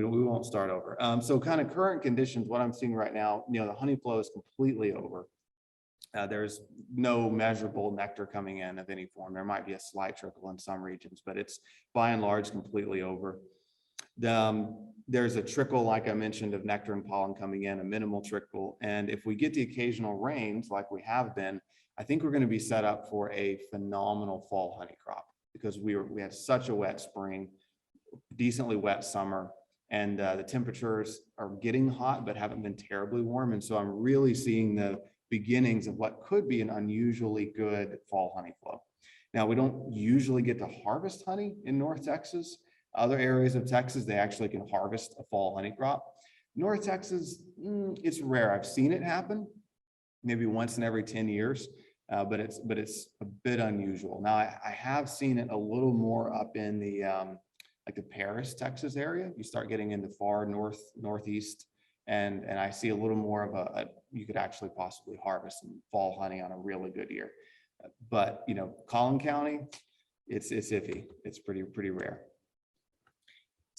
we won't start over. So kind of current conditions, what I'm seeing right now, the honey flow is completely over. There's no measurable nectar coming in of any form. There might be a slight trickle in some regions, but it's by and large completely over. There's a trickle, like I mentioned, of nectar and pollen coming in, a minimal trickle. And if we get the occasional rains like we have been, I think we're going to be set up for a phenomenal fall honey crop, because we had such a wet spring, decently wet summer, and the temperatures are getting hot but haven't been terribly warm. And so I'm really seeing the beginnings of what could be an unusually good fall honey flow. Now, we don't usually get to harvest honey in North Texas. Other areas of Texas, they actually can harvest a fall honey crop. North Texas, it's rare. I've seen it happen maybe once in every 10 years, but it's a bit unusual. Now, I have seen it a little more up in the like the Paris, Texas area. You start getting into far northeast, and I see a little more of you could actually possibly harvest some fall honey on a really good year. But Collin County, it's iffy. It's pretty rare.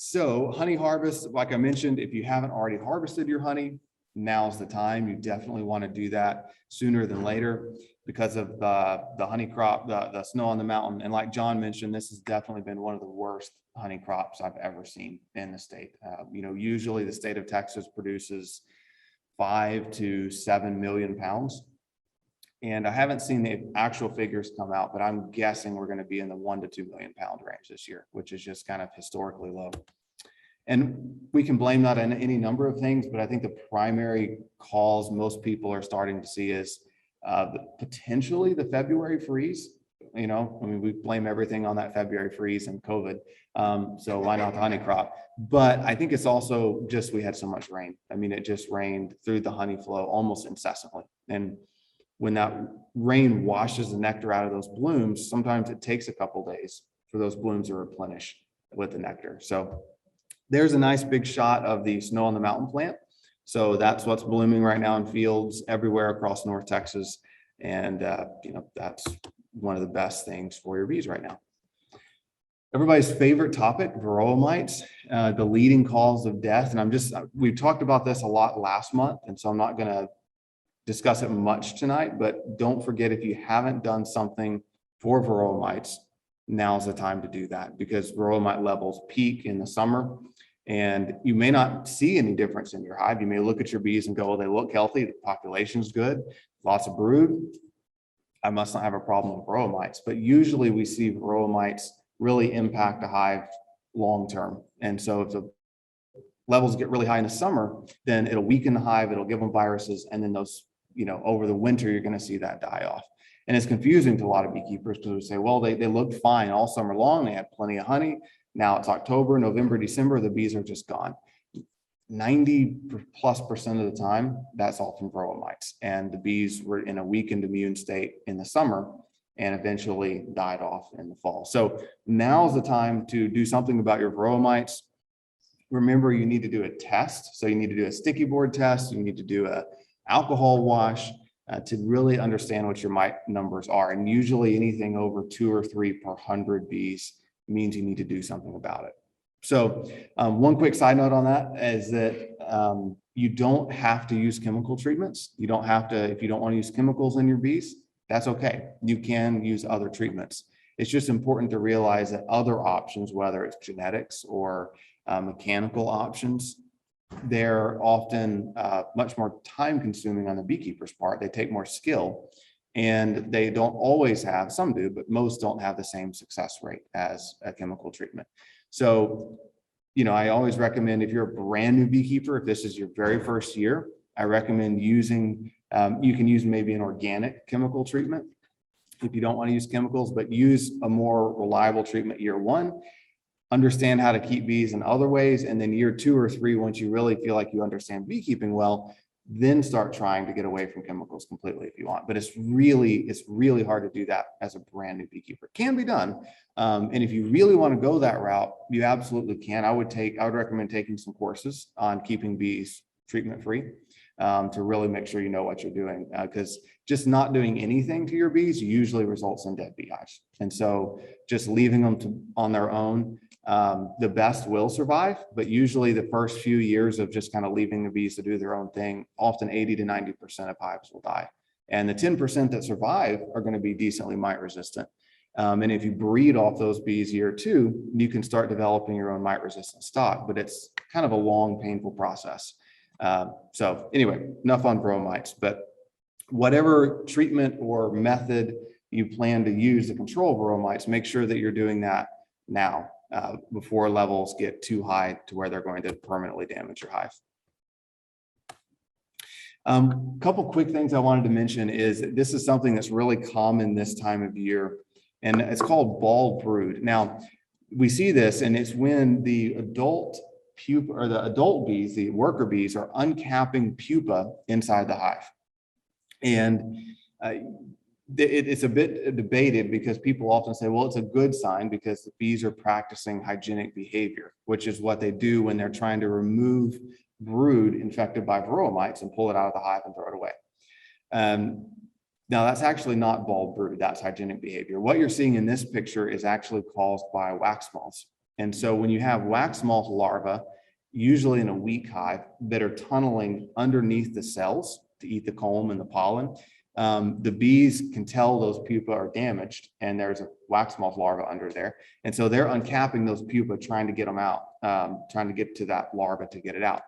So honey harvest, like I mentioned, if you haven't already harvested your honey, now's the time. You definitely want to do that sooner than later because of the honey crop, the snow on the mountain. And like John mentioned, this has definitely been one of the worst honey crops I've ever seen in the state. Usually the state of Texas produces 5 to 7 million pounds. And I haven't seen the actual figures come out, but I'm guessing we're going to be in the 1 to 2 million pound range this year, which is just kind of historically low. And we can blame that on any number of things, but I think the primary cause most people are starting to see is potentially the February freeze. We blame everything on that February freeze and COVID. So why not the honey crop? But I think it's also just we had so much rain. It just rained through the honey flow almost incessantly. And when that rain washes the nectar out of those blooms, sometimes it takes a couple days for those blooms to replenish with the nectar. So there's a nice big shot of the snow on the mountain plant. So that's what's blooming right now in fields everywhere across North Texas. And, that's one of the best things for your bees right now. Everybody's favorite topic, varroa mites, the leading cause of death. And we've talked about this a lot last month, and so I'm not going to discuss it much tonight, but don't forget, if you haven't done something for varroa mites, now's the time to do that, because varroa mite levels peak in the summer, and you may not see any difference in your hive. You may look at your bees and go, well, they look healthy, the population's good, lots of brood, I must not have a problem with varroa mites. But usually we see varroa mites really impact a hive long term. And so if the levels get really high in the summer, then it'll weaken the hive, it'll give them viruses, and then those, over the winter, you're going to see that die off. And it's confusing to a lot of beekeepers, because they say, well, they looked fine all summer long, they had plenty of honey. Now it's October, November, December, the bees are just gone. 90+% of the time, that's all from varroa mites. And the bees were in a weakened immune state in the summer and eventually died off in the fall. So now's the time to do something about your varroa mites. Remember, you need to do a test. So you need to do a sticky board test. You need to do a alcohol wash to really understand what your mite numbers are. And usually anything over 2 or 3 per 100 bees means you need to do something about it. So one quick side note on that is that you don't have to use chemical treatments. You don't have to, if you don't want to use chemicals in your bees, that's okay. You can use other treatments. It's just important to realize that other options, whether it's genetics or mechanical options, they're often much more time consuming on the beekeeper's part. They take more skill, and they don't always have, some do, but most don't have the same success rate as a chemical treatment. So, I always recommend, if you're a brand new beekeeper, if this is your very first year, I recommend using, you can use maybe an organic chemical treatment if you don't want to use chemicals, but use a more reliable treatment year 1. Understand how to keep bees in other ways, and then year 2 or 3, once you really feel like you understand beekeeping well, then start trying to get away from chemicals completely if you want. But it's really hard to do that as a brand new beekeeper. It can be done, and if you really want to go that route, you absolutely can. I would recommend taking some courses on keeping bees treatment free to really make sure you know what you're doing, because just not doing anything to your bees usually results in dead beehives. And so just leaving them on their own the best will survive, but usually the first few years of just kind of leaving the bees to do their own thing, often 80 to 90% of hives will die. And the 10% that survive are going to be decently mite resistant. And if you breed off those bees year 2, you can start developing your own mite resistant stock, but it's kind of a long, painful process. So anyway, enough on varroa mites, but whatever treatment or method you plan to use to control varroa mites, make sure that you're doing that now before levels get too high to where they're going to permanently damage your hive. Couple quick things I wanted to mention is that this is something that's really common this time of year, and it's called bald brood. Now, we see this, and it's when the adult pupa or the adult bees, the worker bees, are uncapping pupa inside the hive. And it's a bit debated because people often say, well, it's a good sign because the bees are practicing hygienic behavior, which is what they do when they're trying to remove brood infected by varroa mites and pull it out of the hive and throw it away. Now, that's actually not bald brood, that's hygienic behavior. What you're seeing in this picture is actually caused by wax moths. And so when you have wax moth larvae, usually in a weak hive, that are tunneling underneath the cells to eat the comb and the pollen, the bees can tell those pupa are damaged and there's a wax moth larva under there. And so they're uncapping those pupa, trying to get them out, trying to get to that larva to get it out.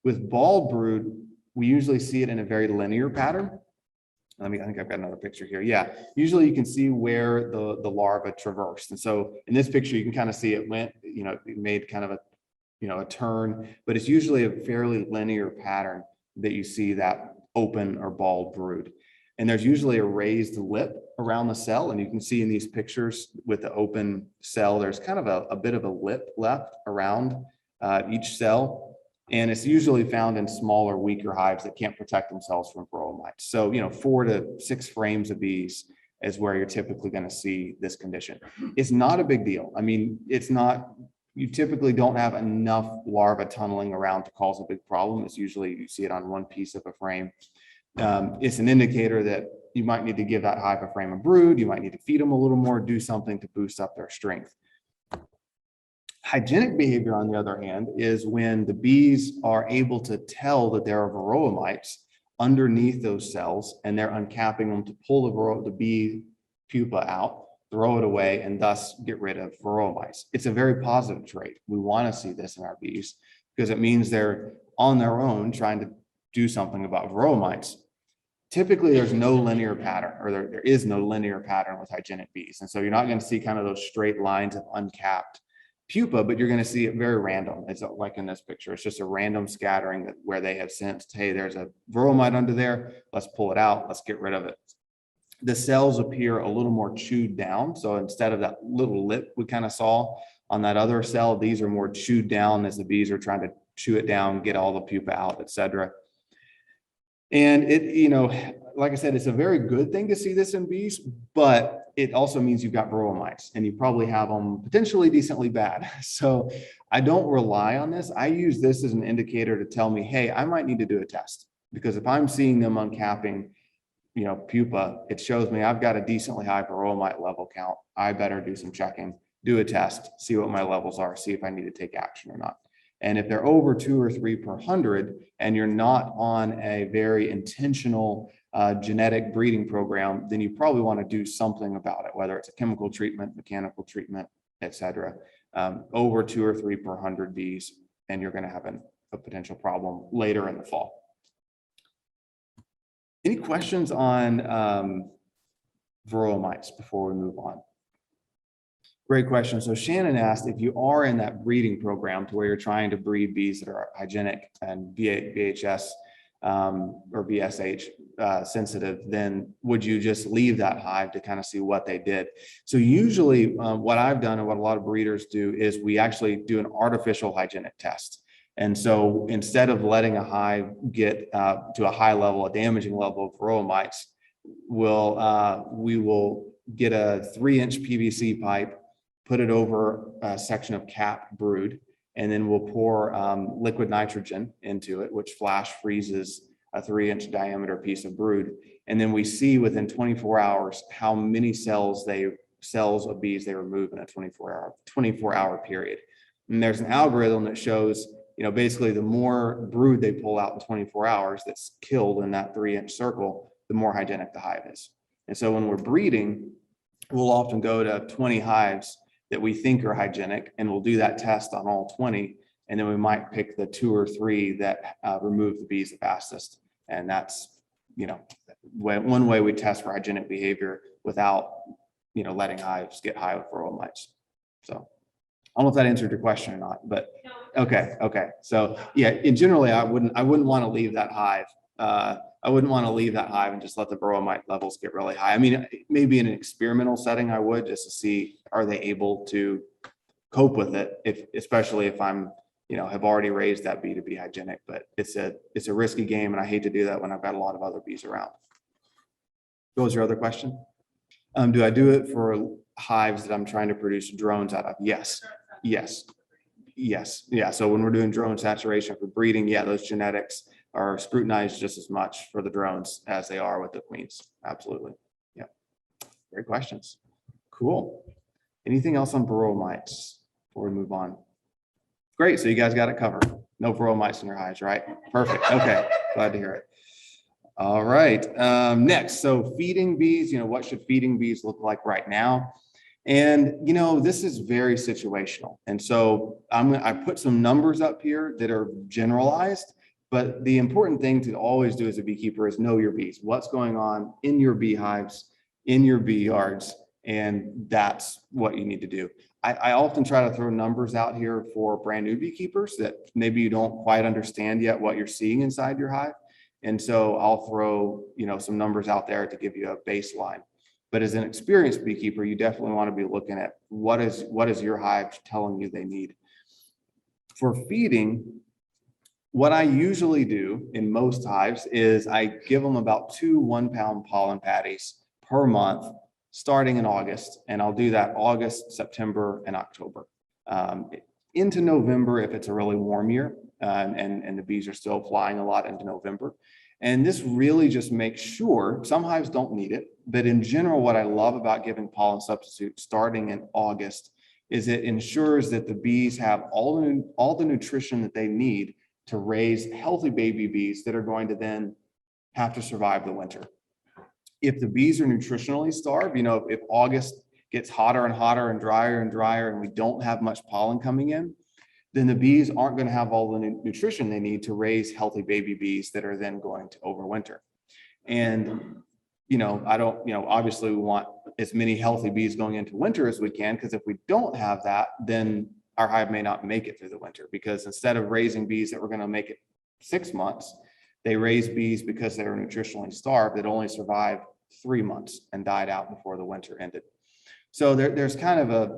With bald brood, we usually see it in a very linear pattern. I think I've got another picture here. Yeah, usually you can see where the larva traversed. And so in this picture, you can kind of see it went, it made kind of a turn, but it's usually a fairly linear pattern that you see that open or bald brood. And there's usually a raised lip around the cell. And you can see in these pictures with the open cell, there's kind of a bit of a lip left around each cell. And it's usually found in smaller, weaker hives that can't protect themselves from varroa mites. So, 4 to 6 frames of bees is where you're typically going to see this condition. It's not a big deal. I mean, it's not, you typically don't have enough larvae tunneling around to cause a big problem. It's usually, you see it on one piece of a frame. It's an indicator that you might need to give that hive a frame of brood. You might need to feed them a little more, do something to boost up their strength. Hygienic behavior, on the other hand, is when the bees are able to tell that there are varroa mites underneath those cells, and they're uncapping them to pull the bee pupa out, throw it away, and thus get rid of varroa mites. It's a very positive trait. We want to see this in our bees because it means they're on their own trying to do something about varroa mites. Typically, there's no linear pattern, or there is no linear pattern with hygienic bees. And so you're not going to see kind of those straight lines of uncapped pupa, but you're going to see it very random. It's like in this picture, it's just a random scattering where they have sensed, hey, there's a varroa mite under there. Let's pull it out. Let's get rid of it. The cells appear a little more chewed down. So instead of that little lip we kind of saw on that other cell, these are more chewed down as the bees are trying to chew it down, get all the pupa out, etc. And it, like I said, it's a very good thing to see this in bees, but it also means you've got varroa mites and you probably have them potentially decently bad. So I don't rely on this. I use this as an indicator to tell me, hey, I might need to do a test, because if I'm seeing them uncapping, pupa, it shows me I've got a decently high varroa mite level count. I better do some checking, do a test, see what my levels are, see if I need to take action or not. And if they're over 2 or 3 per 100 and you're not on a very intentional genetic breeding program, then you probably want to do something about it, whether it's a chemical treatment, mechanical treatment, etc. Over 2 or 3 per 100 bees, and you're going to have a potential problem later in the fall. Any questions on varroa mites before we move on? Great question. So Shannon asked, if you are in that breeding program to where you're trying to breed bees that are hygienic and VHS or BSH sensitive, then would you just leave that hive to kind of see what they did? So usually what I've done and what a lot of breeders do is we actually do an artificial hygienic test. And so instead of letting a hive get to a high level, a damaging level of varroa mites, we will get a 3-inch PVC pipe, put it over a section of capped brood, and then we'll pour liquid nitrogen into it, which flash freezes a 3-inch diameter piece of brood. And then we see within 24 hours how many cells they cells of bees they remove in a 24-hour period. And there's an algorithm that shows, basically the more brood they pull out in 24 hours that's killed in that 3-inch circle, the more hygienic the hive is. And so when we're breeding, we'll often go to 20 hives that we think are hygienic, and we'll do that test on all 20. And then we might pick the 2 or 3 that remove the bees the fastest. And that's, one way we test for hygienic behavior without, letting hives get high with varroa mites. So I don't know if that answered your question or not, but okay. So yeah, in generally, I wouldn't want to leave that hive. I wouldn't want to leave that hive and just let the varroa mite levels get really high. I mean, maybe in an experimental setting, I would, just to see, are they able to cope with it, especially if I'm, have already raised that bee to be hygienic. But it's a risky game, and I hate to do that when I've got a lot of other bees around. What was your other question? Do I do it for hives that I'm trying to produce drones out of? Yes. Yeah. So when we're doing drone saturation for breeding, yeah, those genetics are scrutinized just as much for the drones as they are with the queens. Absolutely. Yeah. Great questions. Cool. Anything else on varroa mites before we move on? Great. So you guys got it covered. No varroa mites in your hives, right? Perfect. Okay. Glad to hear it. All right. Next, so feeding bees, what should feeding bees look like right now? And, this is very situational. And so I put some numbers up here that are generalized, but the important thing to always do as a beekeeper is know your bees, what's going on in your beehives, in your bee yards, and that's what you need to do. I often try to throw numbers out here for brand new beekeepers that maybe you don't quite understand yet what you're seeing inside your hive. And so I'll throw, some numbers out there to give you a baseline. But as an experienced beekeeper, you definitely want to be looking at what is your hive telling you they need. For feeding, what I usually do in most hives is I give them about 2 1-pound pollen patties per month, starting in August. And I'll do that August, September, and October. Into November if it's a really warm year, and the bees are still flying a lot into November. And this really just makes sure, some hives don't need it, but in general, what I love about giving pollen substitute starting in August is it ensures that the bees have all the nutrition that they need to raise healthy baby bees that are going to then have to survive the winter. If the bees are nutritionally starved, if August gets hotter and hotter and drier and we don't have much pollen coming in, then the bees aren't going to have all the nutrition they need to raise healthy baby bees that are then going to overwinter. And, obviously we want as many healthy bees going into winter as we can, because if we don't have that, then our hive may not make it through the winter, because instead of raising bees that were going to make it 6 months, they raised bees because they were nutritionally starved that only survived 3 months and died out before the winter ended. So there's kind of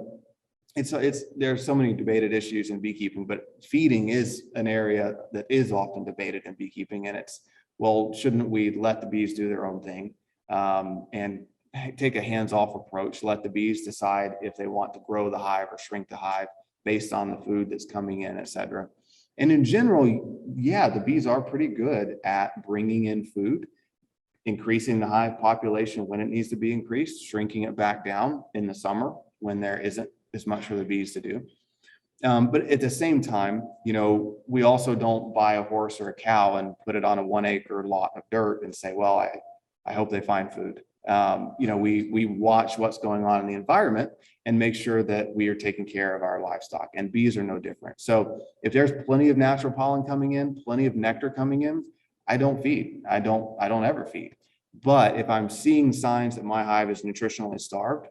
there's so many debated issues in beekeeping, but feeding is an area that is often debated in beekeeping. And it's, well, shouldn't we let the bees do their own thing and take a hands-off approach, let the bees decide if they want to grow the hive or shrink the hive based on the food that's coming in, et cetera. And in general, yeah, the bees are pretty good at bringing in food, increasing the hive population when it needs to be increased, shrinking it back down in the summer when there isn't as much for the bees to do. But at the same time, we also don't buy a horse or a cow and put it on a 1-acre lot of dirt and say, well, I hope they find food. We watch what's going on in the environment and make sure that we are taking care of our livestock, and bees are no different. So if there's plenty of natural pollen coming in, plenty of nectar coming in, I don't feed. I don't ever feed. But if I'm seeing signs that my hive is nutritionally starved,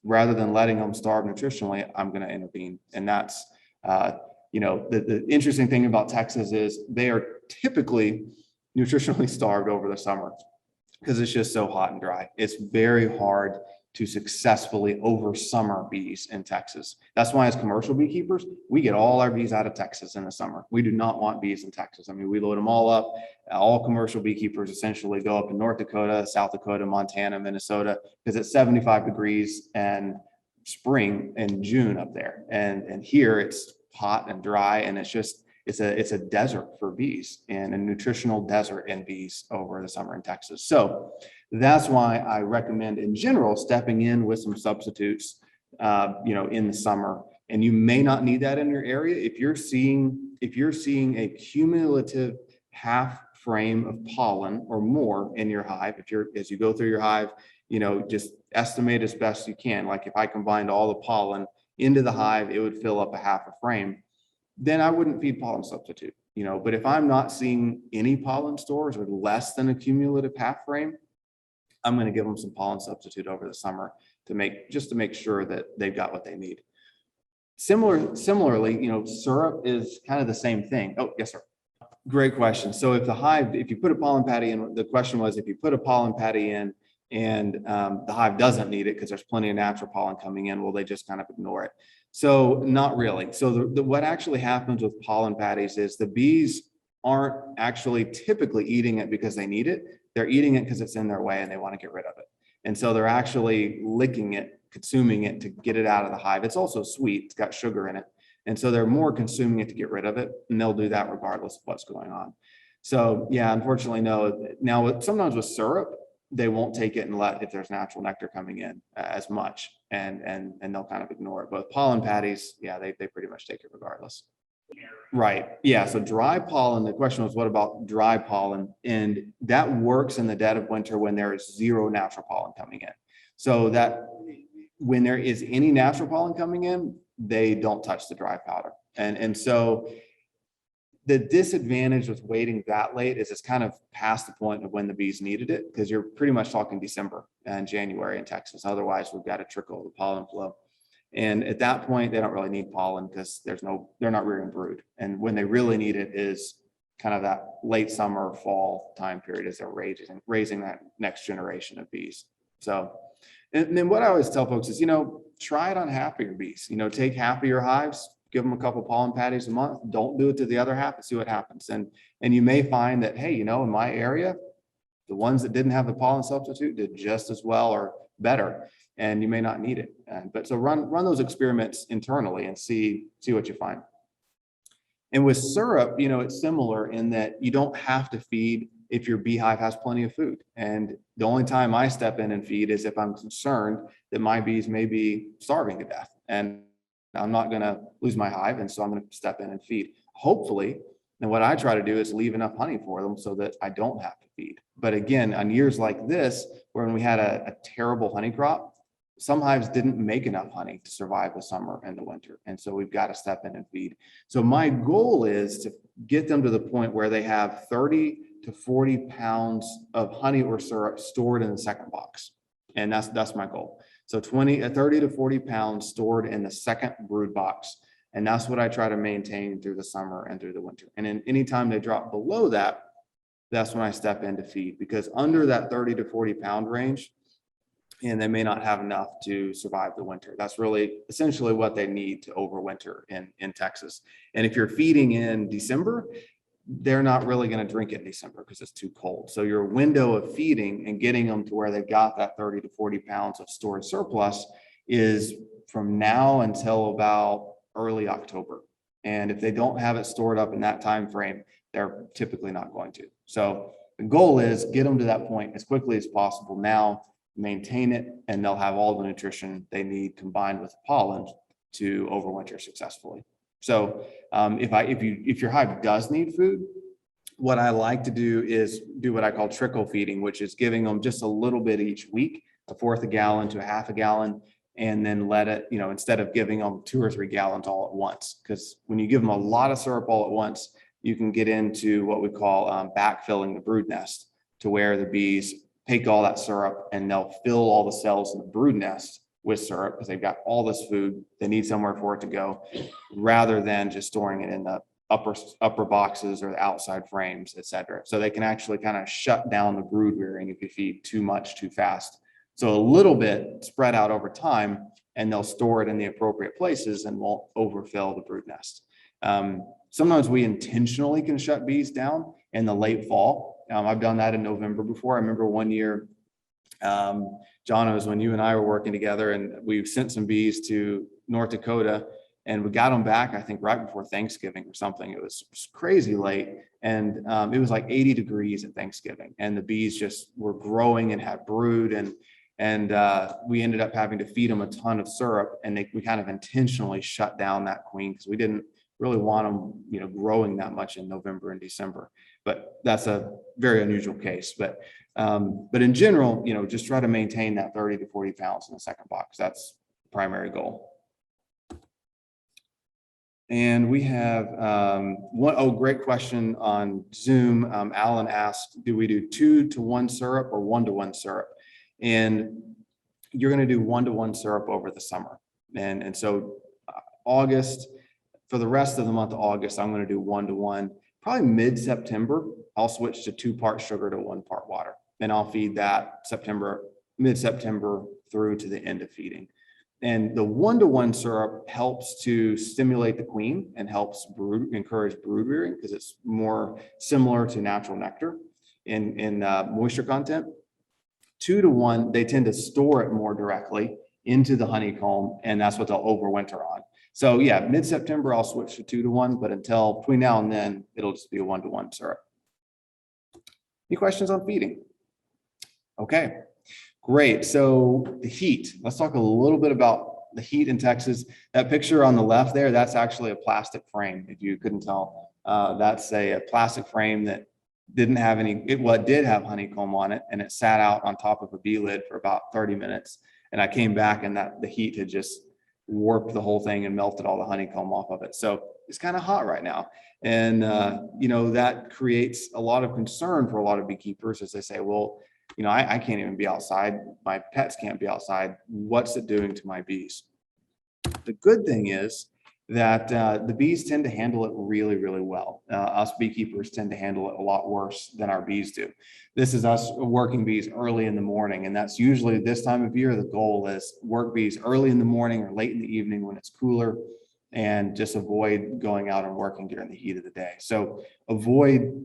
rather than letting them starve nutritionally, I'm going to intervene. And that's, the interesting thing about Texas is they are typically nutritionally starved over the summer because it's just so hot and dry. It's very hard to successfully over summer bees in Texas. That's why as commercial beekeepers, we get all our bees out of Texas in the summer. We do not want bees in Texas. I mean, we load them all up. All commercial beekeepers essentially go up in North Dakota, South Dakota, Montana, Minnesota, because it's 75 degrees and spring and June up there. And here it's hot and dry, and it's it's a desert for bees and a nutritional desert in bees over the summer in Texas. So that's why I recommend in general stepping in with some substitutes, in the summer. And you may not need that in your area. If you're seeing a cumulative half frame of pollen or more in your hive, as you go through your hive, just estimate as best you can. Like if I combined all the pollen into the hive, it would fill up a half a frame. Then I wouldn't feed pollen substitute, but if I'm not seeing any pollen stores or less than a cumulative half frame, I'm going to give them some pollen substitute over the summer to make sure that they've got what they need. Similarly, syrup is kind of the same thing. Oh, yes, sir. Great question. So if you put a pollen patty in, the question was, if you put a pollen patty in and the hive doesn't need it because there's plenty of natural pollen coming in, will they just kind of ignore it? So not really. So what actually happens with pollen patties is the bees aren't actually typically eating it because they need it. They're eating it because it's in their way and they want to get rid of it. And so they're actually licking it, consuming it to get it out of the hive. It's also sweet. It's got sugar in it. And so they're more consuming it to get rid of it. And they'll do that regardless of what's going on. So yeah, unfortunately, no. Now, sometimes with syrup, they won't take it if there's natural nectar coming in as much, and they'll kind of ignore it. But pollen patties, yeah, they pretty much take it regardless. Right. Yeah. So dry pollen, the question was, what about dry pollen? And that works in the dead of winter when there is zero natural pollen coming in. So that when there is any natural pollen coming in, they don't touch the dry powder. And so the disadvantage with waiting that late is it's kind of past the point of when the bees needed it, because you're pretty much talking December and January in Texas. Otherwise, we've got to trickle the pollen flow. And at that point, they don't really need pollen because they're not rearing brood. And when they really need it is kind of that late summer, fall time period as they're raising that next generation of bees. So, and then what I always tell folks is, try it on half of your bees. Take half of your hives, give them a couple pollen patties a month. Don't do it to the other half and see what happens. And you may find that, hey, in my area, the ones that didn't have the pollen substitute did just as well or better, and you may not need it. But so run those experiments internally and see what you find. And with syrup, it's similar in that you don't have to feed if your beehive has plenty of food. And the only time I step in and feed is if I'm concerned that my bees may be starving to death and I'm not going to lose my hive. And so I'm going to step in and feed. Hopefully, and what I try to do is leave enough honey for them so that I don't have to feed. But again, on years like this, when we had a terrible honey crop, some hives didn't make enough honey to survive the summer and the winter. And so we've got to step in and feed. So my goal is to get them to the point where they have 30 to 40 pounds of honey or syrup stored in the second box. And that's my goal. So 30 to 40 pounds stored in the second brood box. And that's what I try to maintain through the summer and through the winter. And then anytime they drop below that, that's when I step in to feed, because under that 30 to 40 pound range, and they may not have enough to survive the winter. That's really essentially what they need to overwinter in Texas. And if you're feeding in December, they're not really going to drink it in December because it's too cold. So your window of feeding and getting them to where they've got that 30 to 40 pounds of stored surplus is from now until about early October. And if they don't have it stored up in that time frame, they're typically not going to. So the goal is get them to that point as quickly as possible now, maintain it, and they'll have all the nutrition they need combined with the pollen to overwinter successfully. So if your hive does need food, what I like to do is do what I call trickle feeding, which is giving them just a little bit each week, a fourth a gallon to a half a gallon, and then let it, instead of giving them 2 or 3 gallons all at once. Because when you give them a lot of syrup all at once, you can get into what we call backfilling the brood nest, to where the bees take all that syrup and they'll fill all the cells in the brood nest with syrup because they've got all this food. They need somewhere for it to go, rather than just storing it in the upper boxes or the outside frames, et cetera. So they can actually kind of shut down the brood rearing if you feed too much too fast. So a little bit spread out over time, and they'll store it in the appropriate places and won't overfill the brood nest. Sometimes we intentionally can shut bees down in the late fall. I've done that in November before. I remember one year, John, it was when you and I were working together, and we sent some bees to North Dakota, And we got them back, I think, right before Thanksgiving or something. It was crazy late. And it was like 80 degrees at Thanksgiving. And the bees just were growing and had brood. And we ended up having to feed them a ton of syrup. And we kind of intentionally shut down that queen because we didn't really want them, growing that much in November and December. But that's a very unusual case. But in general, just try to maintain that 30 to 40 pounds in the second box. That's the primary goal. And we have great question on Zoom. Alan asked, do we do 2-to-1 syrup or 1-to-1 syrup? And you're going to do 1-to-1 syrup over the summer. And so August, for the rest of the month of August, I'm going to do 1-to-1. Probably mid-September, I'll switch to 2 parts sugar to 1 part water. And I'll feed that mid-September through to the end of feeding. And the 1-to-1 syrup helps to stimulate the queen and helps encourage brood rearing because it's more similar to natural nectar in moisture content. 2-to-1, they tend to store it more directly into the honeycomb, and that's what they'll overwinter on. So yeah, mid-September, I'll switch to 2-to-1, but until between now and then, it'll just be a 1-to-1 syrup. Any questions on feeding? Okay, great. So the heat, let's talk a little bit about the heat in Texas. That picture on the left there, that's actually a plastic frame, if you couldn't tell. That's a plastic frame that didn't have it did have honeycomb on it, and it sat out on top of a bee lid for about 30 minutes. And I came back and the heat had just warped the whole thing and melted all the honeycomb off of it. So it's kind of hot right now. And, that creates a lot of concern for a lot of beekeepers as they say, well, I can't even be outside. My pets can't be outside. What's it doing to my bees? The good thing is that the bees tend to handle it really, really well. Us beekeepers tend to handle it a lot worse than our bees do. This is us working bees early in the morning, and that's usually this time of year. The goal is work bees early in the morning or late in the evening when it's cooler, and just avoid going out and working during the heat of the day. So avoid,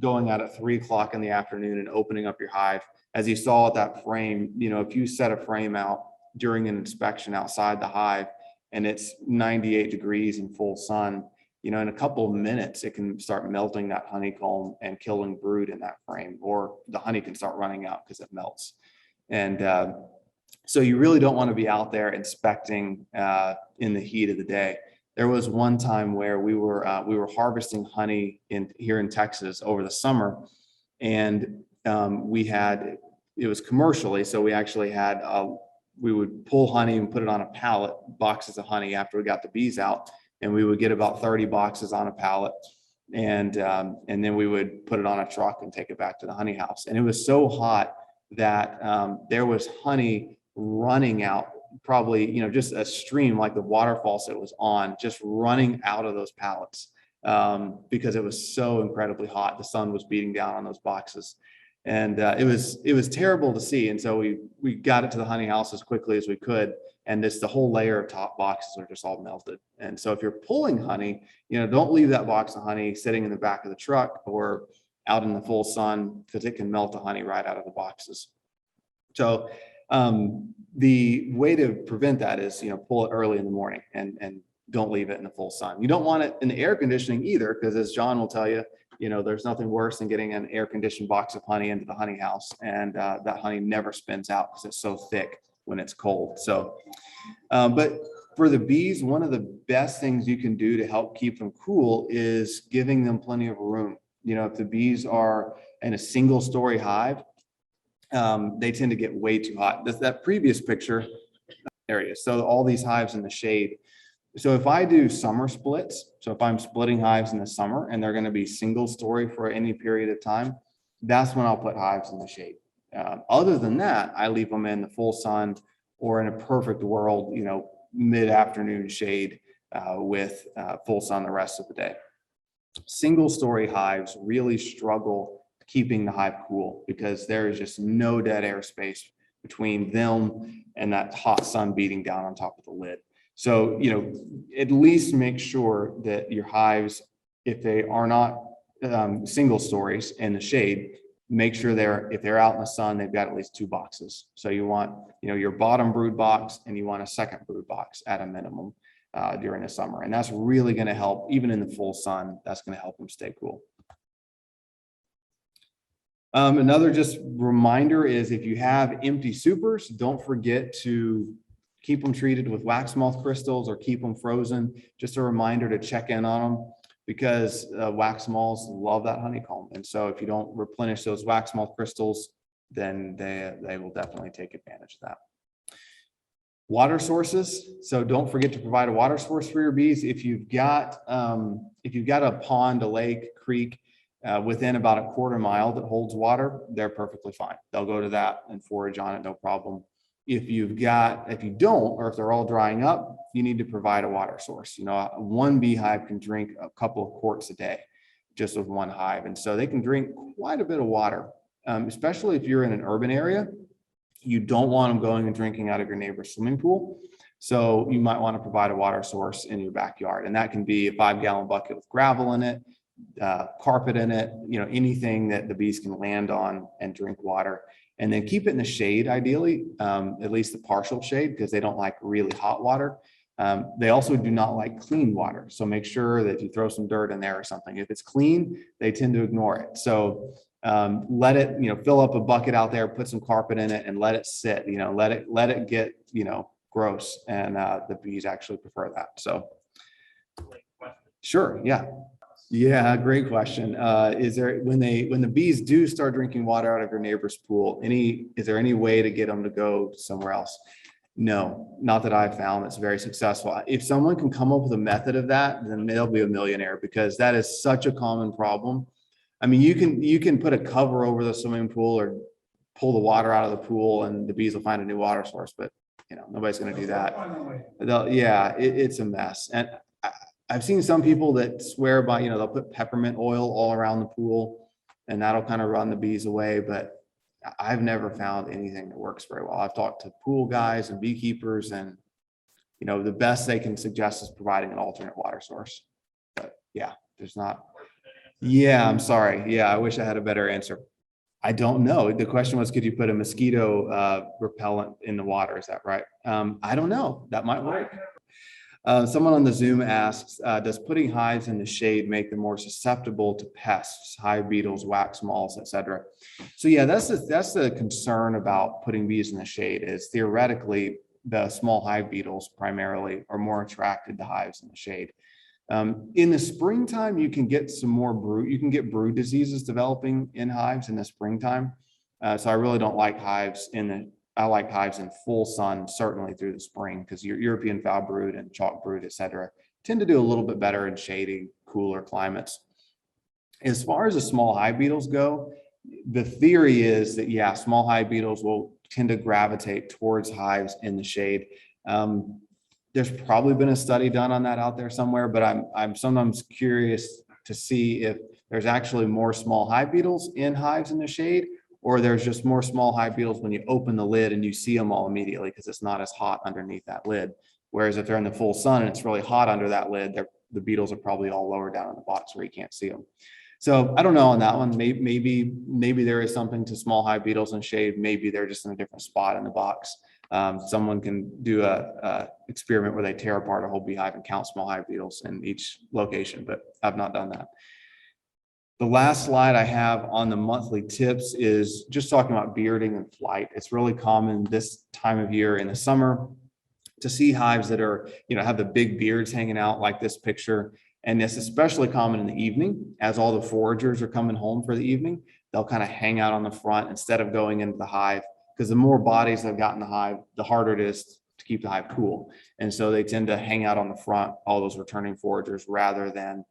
going out at 3 o'clock in the afternoon and opening up your hive. As you saw at that frame, if you set a frame out during an inspection outside the hive, and it's 98 degrees in full sun, in a couple of minutes, it can start melting that honeycomb and killing brood in that frame, or the honey can start running out because it melts. And so you really don't want to be out there inspecting in the heat of the day. There was one time where we were harvesting honey here in Texas over the summer, and it was commercially, so we actually had we would pull honey and put it on a pallet, boxes of honey after we got the bees out, and we would get about 30 boxes on a pallet, and then we would put it on a truck and take it back to the honey house. And it was so hot that there was honey running out, probably, just a stream like the waterfalls it was on, just running out of those pallets because it was so incredibly hot. The sun was beating down on those boxes. And it was terrible to see. And so we got it to the honey house as quickly as we could. And the whole layer of top boxes are just all melted. And so if you're pulling honey, don't leave that box of honey sitting in the back of the truck or out in the full sun, because it can melt the honey right out of the boxes. So the way to prevent that is, pull it early in the morning and don't leave it in the full sun. You don't want it in the air conditioning either, because as John will tell you, there's nothing worse than getting an air conditioned box of honey into the honey house, and that honey never spins out because it's so thick when it's cold. So, but for the bees, one of the best things you can do to help keep them cool is giving them plenty of room. If the bees are in a single story hive, they tend to get way too hot. That previous picture area. So all these hives in the shade. So if I do summer splits, so if I'm splitting hives in the summer and they're going to be single story for any period of time, that's when I'll put hives in the shade. Other than that, I leave them in the full sun, or in a perfect world, mid-afternoon shade with full sun the rest of the day. Single story hives really struggle keeping the hive cool because there is just no dead air space between them and that hot sun beating down on top of the lid. So, at least make sure that your hives, if they are not single stories in the shade, make sure if they're out in the sun, they've got at least 2 boxes. So you want, your bottom brood box, and you want a second brood box at a minimum. during the summer. And that's really going to help, even in the full sun, that's going to help them stay cool. Another just reminder is if you have empty supers, don't forget to keep them treated with wax moth crystals or keep them frozen. Just a reminder to check in on them, because wax moths love that honeycomb. And so if you don't replenish those wax moth crystals, then they will definitely take advantage of that. Water sources. So don't forget to provide a water source for your bees. If you've got a pond, a lake, creek within about a quarter mile that holds water, they're perfectly fine. They'll go to that and forage on it, no problem. If you don't, or if they're all drying up, you need to provide a water source. You know, one beehive can drink a couple of quarts a day just with one hive. And so they can drink quite a bit of water, especially if you're in an urban area. You don't want them going and drinking out of your neighbor's swimming pool. So you might want to provide a water source in your backyard. And that can be a 5-gallon bucket with gravel in it, carpet in it, you know, anything that the bees can land on and drink water. And then keep it in the shade, ideally, at least the partial shade, because they don't like really hot water. They also do not like clean water. So make sure that you throw some dirt in there or something. If it's clean, they tend to ignore it. So let it, you know, fill up a bucket out there, put some carpet in it and let it sit, you know, let it get, you know, gross. And the bees actually prefer that. So sure. Yeah. Yeah, great question. Is there, when the bees do start drinking water out of your neighbor's pool, is there any way to get them to go somewhere else? No, not that I've found that's very successful. If someone can come up with a method of that, then they'll be a millionaire, because that is such a common problem. I mean, you can put a cover over the swimming pool or pull the water out of the pool and the bees will find a new water source, but you know, nobody's going to do that. Yeah, it's a mess. And I've seen some people that swear by, you know, they'll put peppermint oil all around the pool and that'll kind of run the bees away. But I've never found anything that works very well. I've talked to pool guys and beekeepers, and, you know, the best they can suggest is providing an alternate water source. But yeah, there's not. Yeah, I'm sorry. Yeah, I wish I had a better answer. I don't know. The question was, could you put a mosquito repellent in the water? Is that right? I don't know. That might work. Someone on the Zoom asks, does putting hives in the shade make them more susceptible to pests, hive beetles, wax moths, etc.? So yeah, that's the concern about putting bees in the shade, is theoretically the small hive beetles primarily are more attracted to hives in the shade. In the springtime, you can get some more brood. You can get brood diseases developing in hives in the springtime. So I really don't like hives I like hives in full sun, certainly through the spring, because your European foul brood and chalk brood, et cetera, tend to do a little bit better in shady, cooler climates. As far as the small hive beetles go, the theory is that, yeah, small hive beetles will tend to gravitate towards hives in the shade. There's probably been a study done on that out there somewhere, but I'm sometimes curious to see if there's actually more small hive beetles in hives in the shade, or there's just more small hive beetles when you open the lid and you see them all immediately because it's not as hot underneath that lid. Whereas if they're in the full sun and it's really hot under that lid, the beetles are probably all lower down in the box where you can't see them. So I don't know on that one. Maybe there is something to small hive beetles in shade. Maybe they're just in a different spot in the box. Someone can do a experiment where they tear apart a whole beehive and count small hive beetles in each location, but I've not done that. The last slide I have on the monthly tips is just talking about bearding and flight. It's really common this time of year in the summer to see hives that are, you know, have the big beards hanging out like this picture. And it's especially common in the evening as all the foragers are coming home for the evening. They'll kind of hang out on the front instead of going into the hive, because the more bodies they've got in the hive, the harder it is to keep the hive cool. And so they tend to hang out on the front, all those returning foragers, rather than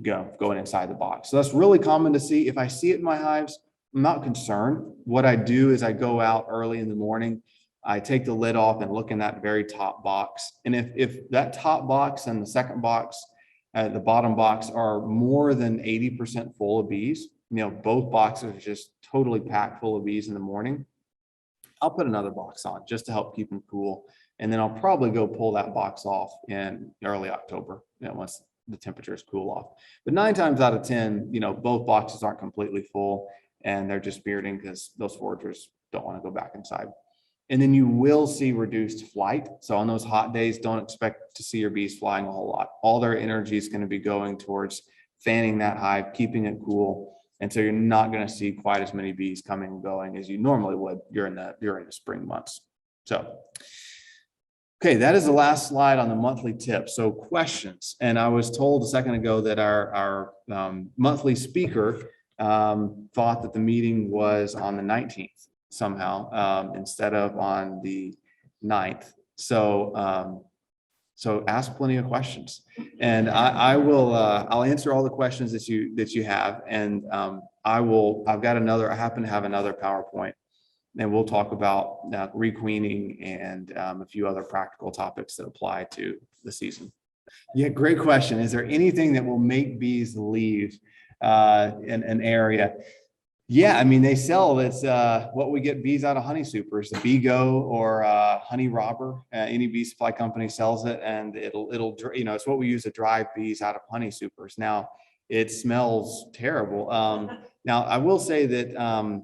going inside the box. So that's really common to see. If I see it in my hives, I'm not concerned. What I do is I go out early in the morning, I take the lid off and look in that very top box. And if that top box and the second box, the bottom box, are more than 80% full of bees, you know, both boxes are just totally packed full of bees in the morning, I'll put another box on just to help keep them cool. And then I'll probably go pull that box off in early October, you know, once the temperatures cool off. But 9 times out of 10, you know, both boxes aren't completely full and they're just bearding because those foragers don't want to go back inside. And then you will see reduced flight. So on those hot days, don't expect to see your bees flying a whole lot. All their energy is going to be going towards fanning that hive, keeping it cool. And so you're not going to see quite as many bees coming and going as you normally would during the spring months. So, okay, that is the last slide on the monthly tips. So questions. And I was told a second ago that our monthly speaker thought that the meeting was on the 19th somehow instead of on the 9th. So ask plenty of questions, and I'll answer all the questions that you have, and I happen to have another PowerPoint, and we'll talk about requeening and a few other practical topics that apply to the season. Yeah, great question. Is there anything that will make bees leave an area? Yeah, I mean, they sell it's what we get bees out of honey supers, the Bee-Go or honey robber. Any bee supply company sells it, and it'll it's what we use to drive bees out of honey supers. Now it smells terrible. Now I will say that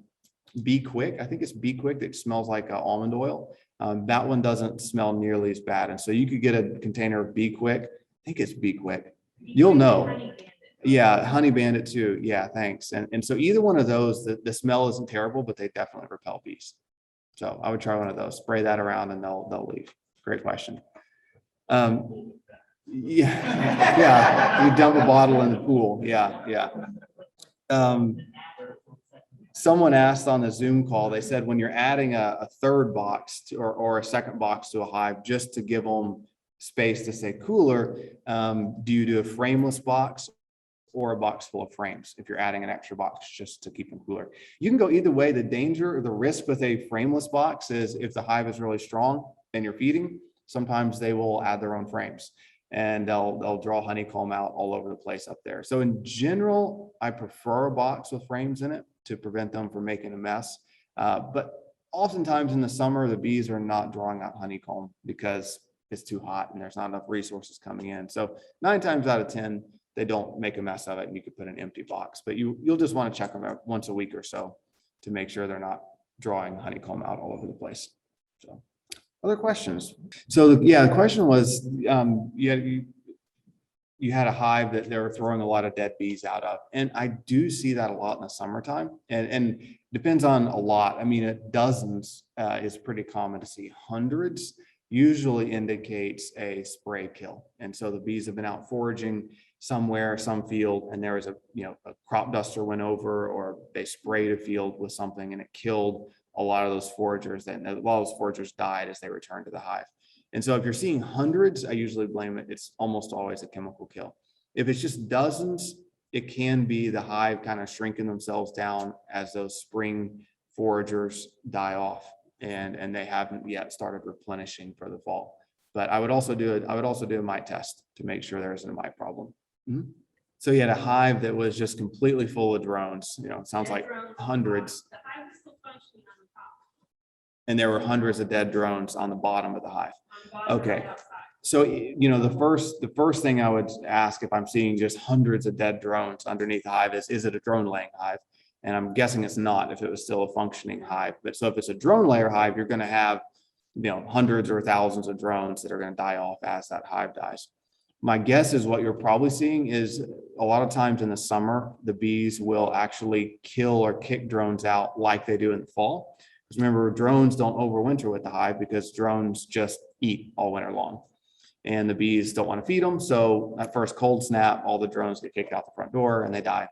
Bee Quick, I think it's Bee Quick, that smells like almond oil. That one doesn't smell nearly as bad, and so you could get a container of Bee Quick. I think it's Bee Quick. You'll know. Yeah, Honey Bandit too. Yeah, thanks. And so either one of those, the smell isn't terrible, but they definitely repel bees. So I would try one of those, spray that around, and they'll leave. Great question. Yeah, you dump a bottle in the pool. Yeah. Someone asked on the Zoom call, they said when you're adding a third box or a second box to a hive, just to give them space to stay cooler, do you do a frameless box or a box full of frames if you're adding an extra box just to keep them cooler? You can go either way. The danger or the risk with a frameless box is if the hive is really strong and you're feeding, sometimes they will add their own frames and they'll draw honeycomb out all over the place up there. So in general, I prefer a box with frames in it to prevent them from making a mess. But oftentimes in the summer, the bees are not drawing out honeycomb because it's too hot and there's not enough resources coming in. So 9 times out of 10, they don't make a mess of it, and you could put an empty box, but you'll just want to check them out once a week or so to make sure they're not drawing honeycomb out all over the place. So other questions? So the question was, you had a hive that they were throwing a lot of dead bees out of, and I do see that a lot in the summertime, and depends on a lot. I mean, dozens is pretty common to see. Hundreds usually indicates a spray kill, and so the bees have been out foraging somewhere, some field, and there was a crop duster went over, or they sprayed a field with something and it killed a lot of those foragers. And a lot of those foragers died as they returned to the hive. And so if you're seeing hundreds, I usually blame it. It's almost always a chemical kill. If it's just dozens, it can be the hive kind of shrinking themselves down as those spring foragers die off, and they haven't yet started replenishing for the fall. But I would also do a mite test to make sure there isn't a mite problem. Mm-hmm. So you had a hive that was just completely full of drones. It sounds like hundreds. The hive was still functioning on the top. And there were hundreds of dead drones on the bottom of the hive. Okay. So, the first thing I would ask if I'm seeing just hundreds of dead drones underneath the hive is it a drone laying hive? And I'm guessing it's not if it was still a functioning hive. But so if it's a drone layer hive, you're going to have, hundreds or thousands of drones that are going to die off as that hive dies. My guess is what you're probably seeing is a lot of times in the summer, the bees will actually kill or kick drones out like they do in the fall. Because remember, drones don't overwinter with the hive because drones just eat all winter long. And the bees don't want to feed them. So at first cold snap, all the drones get kicked out the front door and they die.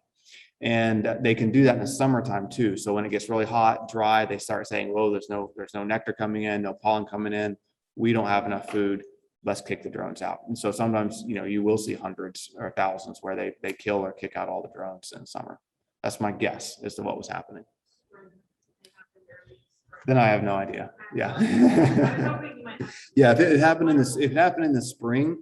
And they can do that in the summertime too. So when it gets really hot, dry, they start saying, whoa, there's no nectar coming in, no pollen coming in. We don't have enough food. Let's kick the drones out. And so sometimes, you will see hundreds or thousands where they kill or kick out all the drones in summer. That's my guess as to what was happening. Then I have no idea. Yeah. Yeah. If it happened in the spring,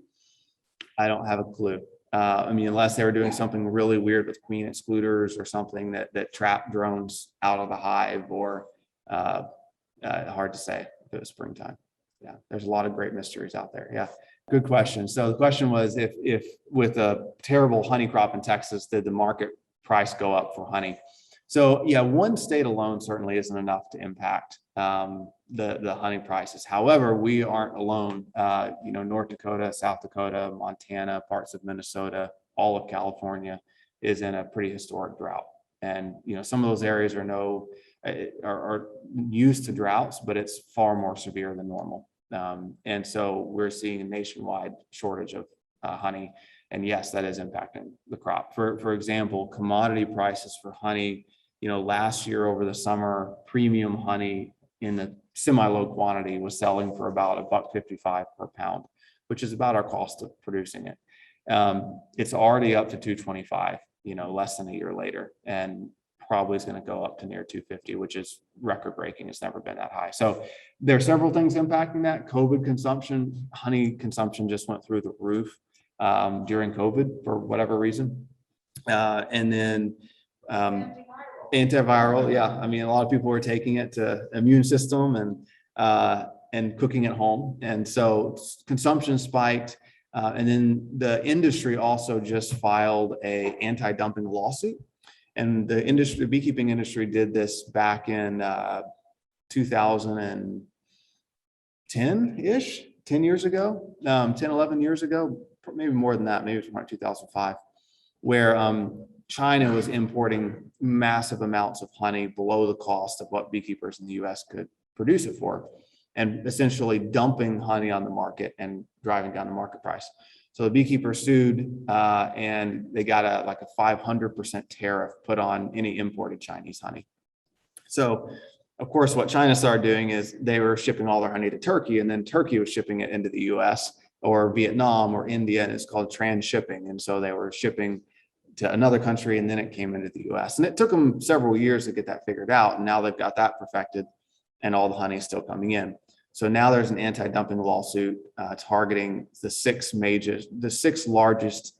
I don't have a clue. Unless they were doing something really weird with queen excluders or something that trapped drones out of the hive, or hard to say if it was springtime. Yeah, there's a lot of great mysteries out there. Yeah, good question. So the question was, if with a terrible honey crop in Texas, did the market price go up for honey? So yeah, one state alone certainly isn't enough to impact the honey prices. However, we aren't alone. North Dakota, South Dakota, Montana, parts of Minnesota, all of California is in a pretty historic drought. And some of those areas are used to droughts, but it's far more severe than normal. And so we're seeing a nationwide shortage of honey. And yes, that is impacting the crop. For example, commodity prices for honey, last year over the summer, premium honey in the semi-low quantity was selling for about $1.55 per pound, which is about our cost of producing it. It's already up to $2.25, less than a year later, and probably is going to go up to near $2.50, which is record breaking. It's never been that high. So there are several things impacting that. COVID consumption, honey consumption just went through the roof during COVID for whatever reason. And then antiviral. Yeah. I mean, a lot of people were taking it to immune system and cooking at home. And so consumption spiked. And then the industry also just filed a anti-dumping lawsuit. And the beekeeping industry did this back in 2010-ish, 10 years ago, 10, 11 years ago, maybe more than that, maybe it was around 2005, where China was importing massive amounts of honey below the cost of what beekeepers in the US could produce it for, and essentially dumping honey on the market and driving down the market price. So the beekeepers sued and they got a 500% tariff put on any imported Chinese honey. So of course, what China started doing is they were shipping all their honey to Turkey, and then Turkey was shipping it into the US or Vietnam or India, and it's called transshipping. And so they were shipping to another country, and then it came into the US. And it took them several years to get that figured out. And now they've got that perfected, and all the honey is still coming in. So now there's an anti-dumping lawsuit targeting the six largest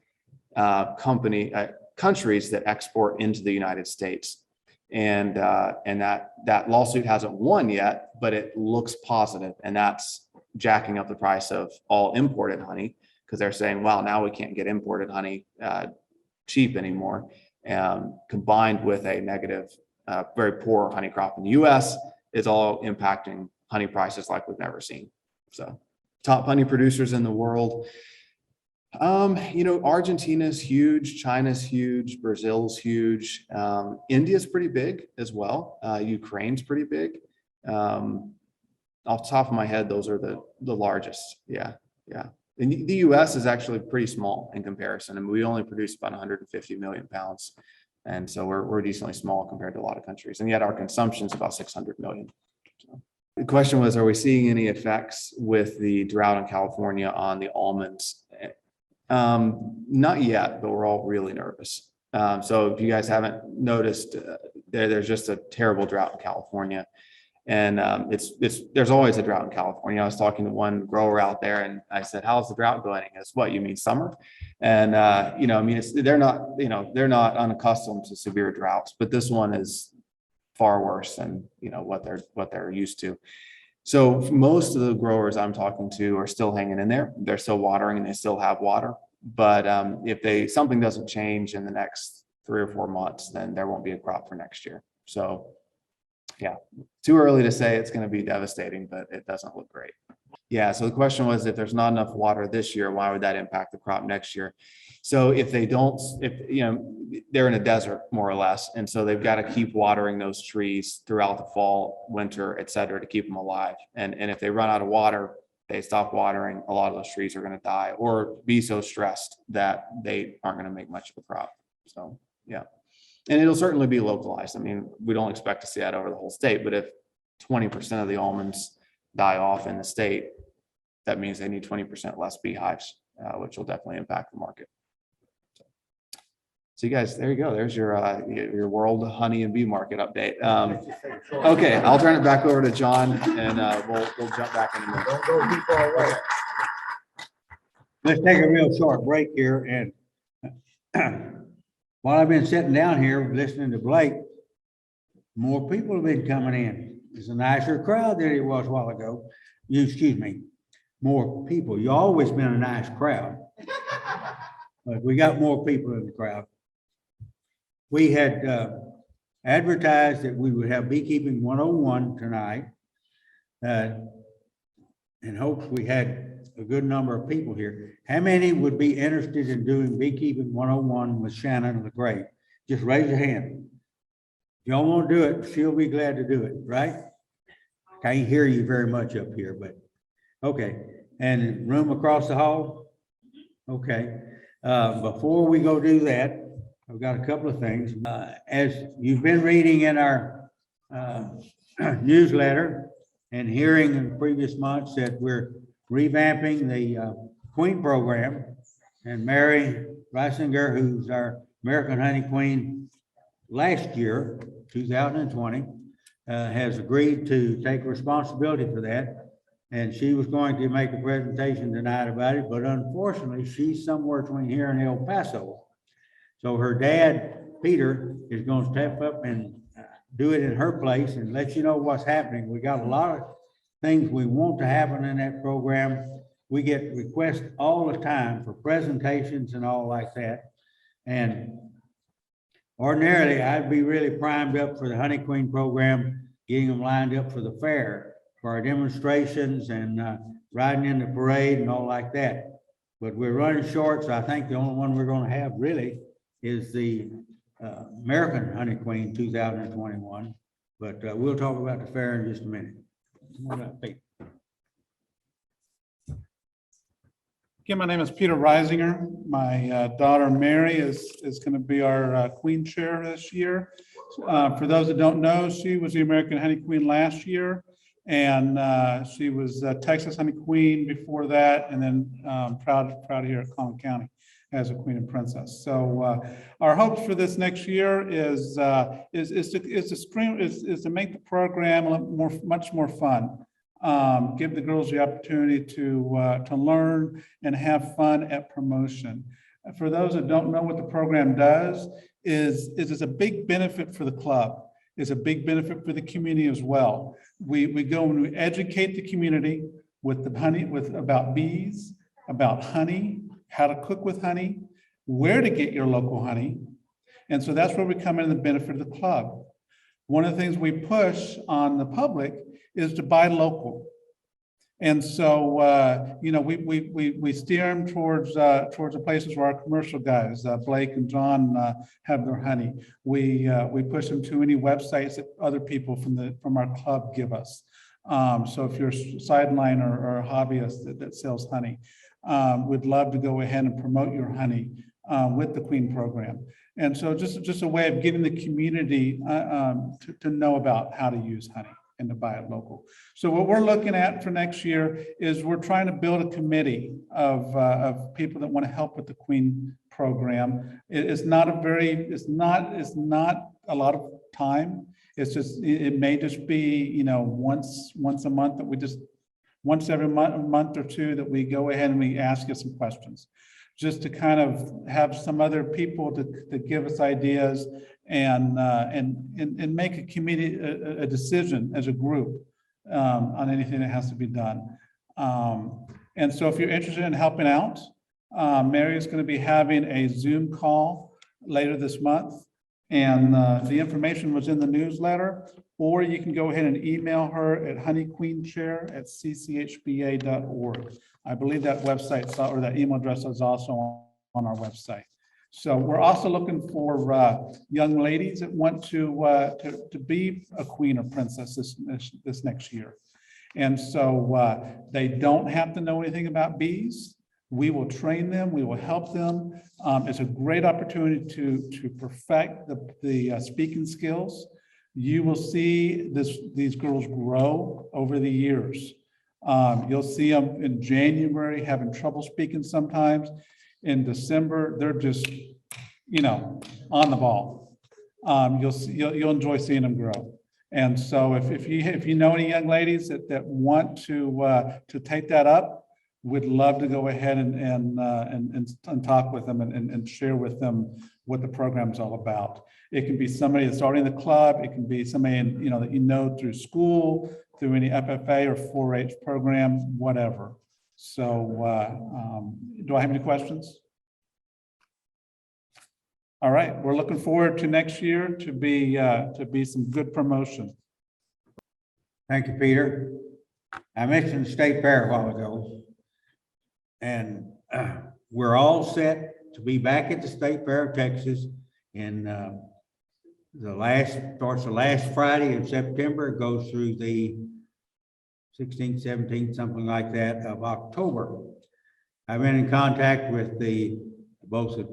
countries that export into the United States. And that lawsuit hasn't won yet, but it looks positive. And that's jacking up the price of all imported honey, because they're saying, well, now we can't get imported honey cheap anymore. Combined with a negative, very poor honey crop in the US, is all impacting honey prices like we've never seen. So top honey producers in the world. Argentina's huge, China's huge, Brazil's huge. India's pretty big as well. Ukraine's pretty big. Off the top of my head, those are the largest. Yeah. And the US is actually pretty small in comparison. And we only produce about 150 million pounds. And so we're decently small compared to a lot of countries. And yet our consumption is about 600 million. So the question was, are we seeing any effects with the drought in California on the almonds? Not yet, but we're all really nervous. So if you guys haven't noticed, there's just a terrible drought in California. And there's always a drought in California. I was talking to one grower out there, and I said, "How's the drought going?" He goes, "What, you mean summer?" And they're not unaccustomed to severe droughts, but this one is far worse than what they're used to. So most of the growers I'm talking to are still hanging in there. They're still watering, and they still have water. But if something doesn't change in the next 3 or 4 months, then there won't be a crop for next year. So yeah, too early to say it's going to be devastating, but it doesn't look great. Yeah. So the question was, if there's not enough water this year, why would that impact the crop next year? So if they're in a desert more or less, and so they've got to keep watering those trees throughout the fall, winter, et cetera, to keep them alive. And if they run out of water, they stop watering, a lot of those trees are going to die or be so stressed that they aren't going to make much of a crop. So yeah. And it'll certainly be localized. I mean, we don't expect to see that over the whole state, but if 20% of the almonds die off in the state, that means they need 20% less beehives, which will definitely impact the market. So you guys, there you go. There's your world honey and bee market update. Okay, I'll turn it back over to John, and we'll jump back in a minute. Don't go too far away. Let's take a real short break here, and while I've been sitting down here listening to Blake, more people have been coming in. It's a nicer crowd than it was a while ago. Excuse me, more people. You've always been a nice crowd, but we got more people in the crowd. We had advertised that we would have Beekeeping 101 tonight. In hopes we had a good number of people here. How many would be interested in doing Beekeeping 101 with Shannon LeGray? Just raise your hand. If y'all want to do it, she'll be glad to do it, right? Can't hear you very much up here, but okay. And room across the hall? Okay. Before we go do that, I've got a couple of things. As you've been reading in our newsletter and hearing in previous months that we're revamping the Queen program, and Mary Reisinger, who's our American Honey Queen last year, 2020, has agreed to take responsibility for that. And she was going to make a presentation tonight about it, but unfortunately, she's somewhere between here and El Paso. So her dad, Peter, is going to step up and do it in her place and let you know what's happening. We got a lot of things we want to happen in that program. We get requests all the time for presentations and all like that. And ordinarily, I'd be really primed up for the Honey Queen program, getting them lined up for the fair, for our demonstrations and riding in the parade and all like that. But we're running short, so I think the only one we're going to have really is the American Honey Queen 2021. But we'll talk about the fair in just a minute. Again, my name is Peter Reisinger. My daughter Mary is going to be our Queen Chair this year. For those that don't know, she was the American Honey Queen last year, and she was Texas Honey Queen before that, and then proud here at Collin County as a Queen and Princess. So our hopes for this next year is to make the program much more fun. Give the girls the opportunity to learn and have fun at promotion. For those that don't know what the program does, is it's a big benefit for the club. It's a big benefit for the community as well. We go and we educate the community with the honey, about bees, about honey, how to cook with honey, where to get your local honey. And so that's where we come in the benefit of the club. One of the things we push on the public is to buy local. And so, you know, we steer them towards the places where our commercial guys, Blake and John, have their honey. We push them to any websites that other people from our club give us. So if you're a sideline or a hobbyist that sells honey, we'd love to go ahead and promote your honey with the Queen program. And so just a way of getting the community to know about how to use honey and to buy it local. So what we're looking at for next year is we're trying to build a committee of people that want to help with the Queen program. It's not a lot of time. It's just, it may just be, you know, once a month that we just, once every month or two that we go ahead and we ask you some questions, just to kind of have some other people to give us ideas and make a committee, a decision as a group on anything that has to be done. And so if you're interested in helping out, Mary is going to be having a Zoom call later this month. And the information was in the newsletter, or you can go ahead and email her at honeyqueenchair@cchba.org. I believe that website or that email address is also on our website. So we're also looking for young ladies that want to be a queen or princess this next year. And so they don't have to know anything about bees. We will train them. We will help them. It's a great opportunity to perfect the speaking skills. You will see these girls grow over the years. You'll see them in January having trouble speaking sometimes. In December, they're just, you know, on the ball. You'll enjoy seeing them grow. And so if you know any young ladies that want to take that up, we'd love to go ahead and talk with them and share with them what the program is all about. It can be somebody that's already in the club. It can be somebody that you know through school, through any FFA or 4-H program, whatever. So do I have any questions? All right, we're looking forward to next year to be some good promotion. Thank you, Peter. I mentioned the state fair a while ago. And we're all set to be back at the State Fair of Texas in starts the last Friday of September, goes through the 16th, 17th, something like that, of October. I've been in contact with both the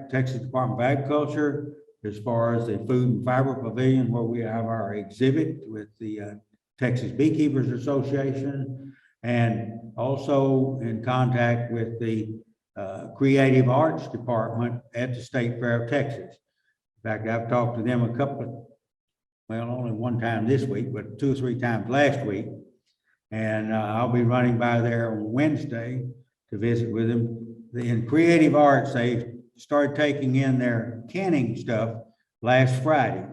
Texas Department of Agriculture, as far as the Food and Fiber Pavilion, where we have our exhibit with the Texas Beekeepers Association, and also in contact with the Creative Arts Department at the State Fair of Texas. In fact, I've talked to them only one time this week, but 2 or 3 times last week. And I'll be running by there on Wednesday to visit with them. In Creative Arts, they started taking in their canning stuff last Friday.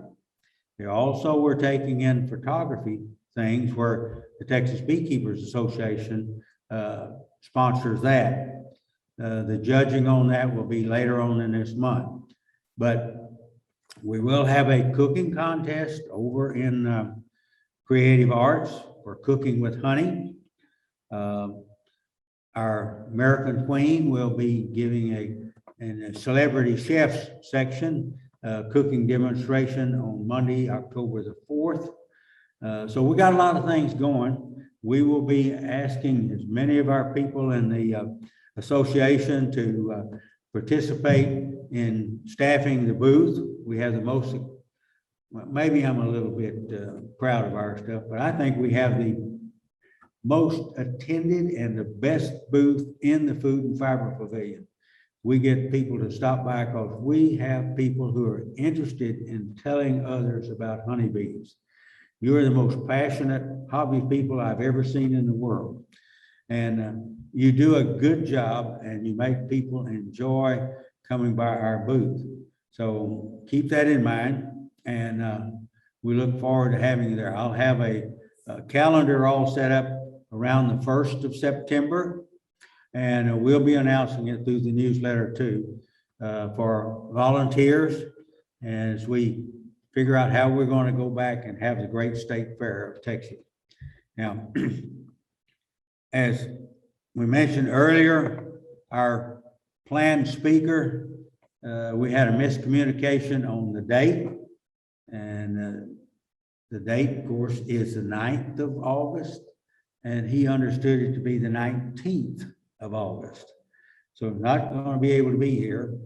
They also were taking in photography things where the Texas Beekeepers Association sponsors that. The judging on that will be later on in this month. But we will have a cooking contest over in Creative Arts for cooking with honey. Our American Queen will be giving in a celebrity chefs section, cooking demonstration on Monday, October the 4th. So we got a lot of things going. We will be asking as many of our people in the association to participate in staffing the booth. We have the most, well, maybe I'm a little bit proud of our stuff, but I think we have the most attended and the best booth in the Food and Fiber Pavilion. We get people to stop by because we have people who are interested in telling others about honeybees. You are the most passionate hobby people I've ever seen in the world. And you do a good job and you make people enjoy coming by our booth. So keep that in mind. And we look forward to having you there. I'll have a calendar all set up around the 1st of September. And we'll be announcing it through the newsletter too, for volunteers as we figure out how we're going to go back and have the great State Fair of Texas. Now, as we mentioned earlier, our planned speaker, we had a miscommunication on the date. And the date, of course, is the 9th of August. And he understood it to be the 19th of August. So not going to be able to be here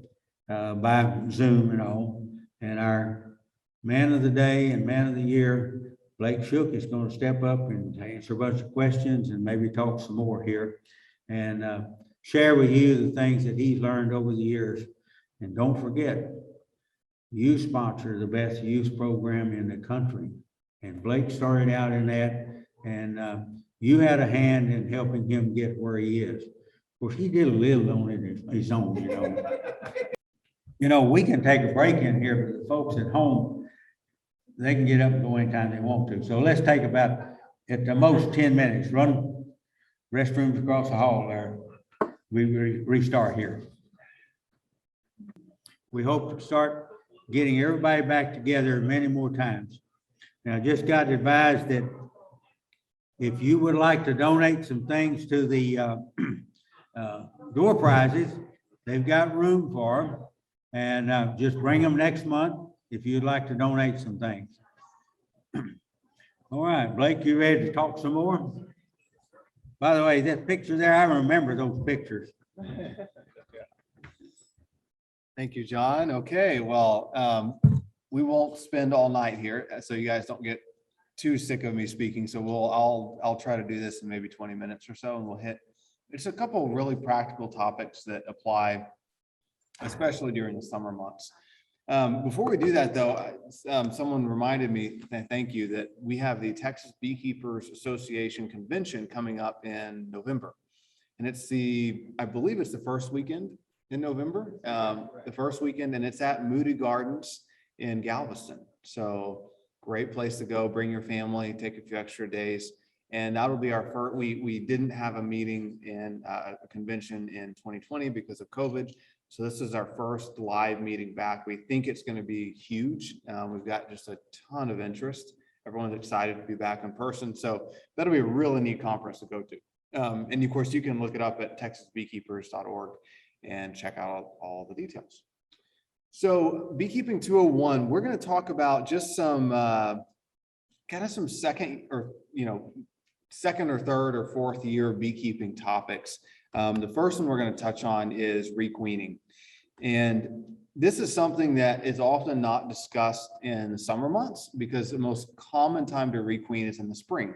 by Zoom and all. And our man of the day and man of the year, Blake Shook, is going to step up and answer a bunch of questions and maybe talk some more here and share with you the things that he's learned over the years. And don't forget, you sponsor the best youth program in the country. And Blake started out in that, and you had a hand in helping him get where he is. Of course, he did a little on it his own, you know. You know, we can take a break in here, but the folks at home, they can get up and go anytime they want to. So let's take about, at the most, 10 minutes. Run restrooms across the hall there. We restart here. We hope to start getting everybody back together many more times. Now, I just got advised that if you would like to donate some things to the door prizes, they've got room for them. And just bring them next month if you'd like to donate some things. All right, Blake, you ready to talk some more? By the way, that picture there, I remember those pictures. Thank you, John. Okay, well, we won't spend all night here, so you guys don't get too sick of me speaking. So I'll try to do this in maybe 20 minutes or so, and we'll hit. It's a couple of really practical topics that apply, especially during the summer months. Before we do that, though, someone reminded me, thank you, that we have the Texas Beekeepers Association Convention coming up in November. And it's I believe it's the first weekend in November, the first weekend, and it's at Moody Gardens in Galveston. So great place to go, bring your family, take a few extra days. And that'll be our first, we didn't have a meeting in a convention in 2020 because of COVID. So this is our first live meeting back. We think it's going to be huge. We've got just a ton of interest. Everyone's excited to be back in person. So that'll be a really neat conference to go to. And of course, you can look it up at texasbeekeepers.org and check out all the details. So Beekeeping 201, we're going to talk about just some kind of some second or third or fourth year beekeeping topics. The first one we're going to touch on is requeening. And this is something that is often not discussed in the summer months because the most common time to requeen is in the spring.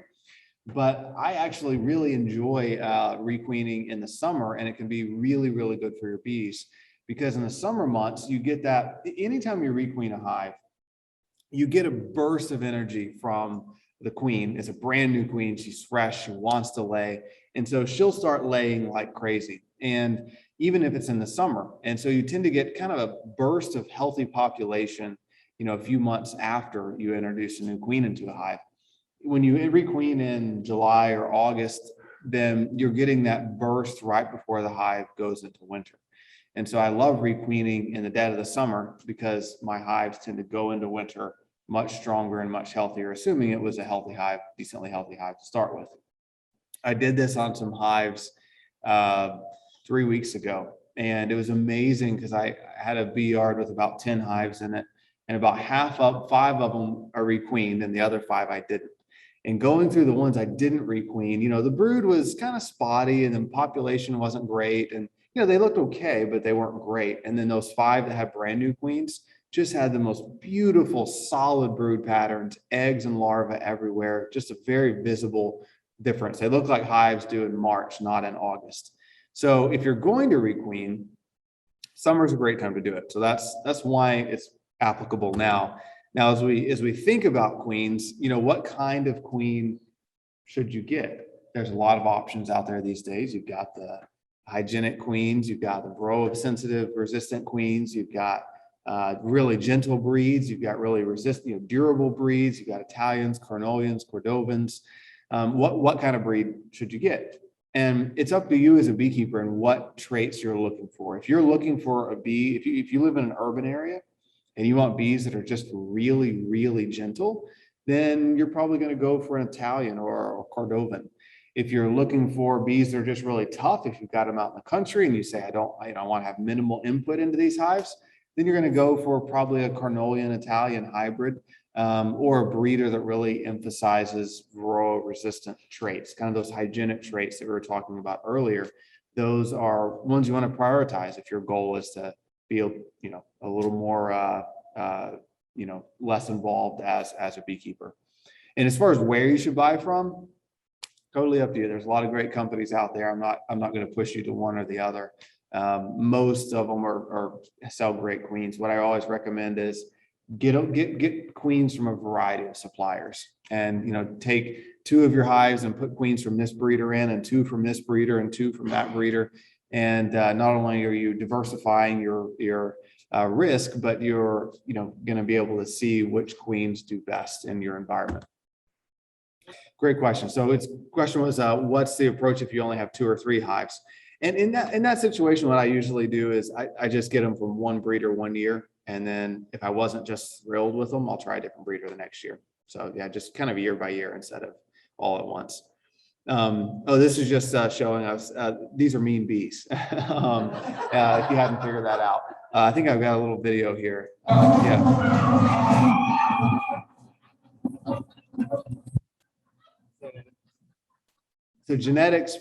But I actually really enjoy requeening in the summer, and it can be really, really good for your bees because in the summer months, you get that anytime you requeen a hive, you get a burst of energy from the queen. It's a brand new queen. She's fresh. She wants to lay. And so she'll start laying like crazy. And even if it's in the summer. And so you tend to get kind of a burst of healthy population, a few months after you introduce a new queen into a hive. When you requeen in July or August, then you're getting that burst right before the hive goes into winter. And so I love requeening in the dead of the summer because my hives tend to go into winter much stronger and much healthier, assuming it was a healthy hive, decently healthy hive to start with. I did this on some hives 3 weeks ago, and it was amazing because I had a bee yard with about 10 hives in it, and about 5 of them are requeened and the other 5 I didn't. And going through the ones I didn't requeen, the brood was kind of spotty and the population wasn't great. And, they looked okay, but they weren't great. And then those 5 that had brand new queens just had the most beautiful, solid brood patterns, eggs and larvae everywhere, just a very visible difference. They look like hives do in March, not in August. So if you're going to requeen, summer's a great time to do it. So that's why it's applicable now. Now, as we think about queens, what kind of queen should you get? There's a lot of options out there these days. You've got the hygienic queens, you've got the varroa sensitive resistant queens, you've got really gentle breeds, you've got really resistant, durable breeds, you've got Italians, Carnolians, Cordovans. What kind of breed should you get? And it's up to you as a beekeeper and what traits you're looking for. If you're looking for a bee, if you live in an urban area and you want bees that are just really, really gentle, then you're probably going to go for an Italian or Cordovan. If you're looking for bees that are just really tough, if you've got them out in the country and you say, I want to have minimal input into these hives, then you're going to go for probably a Carnolian Italian hybrid or a breeder that really emphasizes varroa resistant traits, kind of those hygienic traits that we were talking about earlier. Those are ones you want to prioritize if your goal is to be a little more less involved as a beekeeper. And as far as where you should buy from, totally up to you. There's a lot of great companies out there. I'm not going to push you to one or the other. Most of them are sell great queens. What I always recommend is get queens from a variety of suppliers, and take 2 of your hives and put queens from this breeder in, and 2 from this breeder, and 2 from that breeder. And not only are you diversifying your risk, but you're going to be able to see which queens do best in your environment. Great question. So its question was, what's the approach if you only have 2 or 3 hives? And in that situation, what I usually do is I just get them from one breeder one year. And then if I wasn't just thrilled with them, I'll try a different breeder the next year. So yeah, just kind of year by year instead of all at once. This is just showing us, these are mean bees. If you hadn't figured that out. I think I've got a little video here. Yeah. So genetics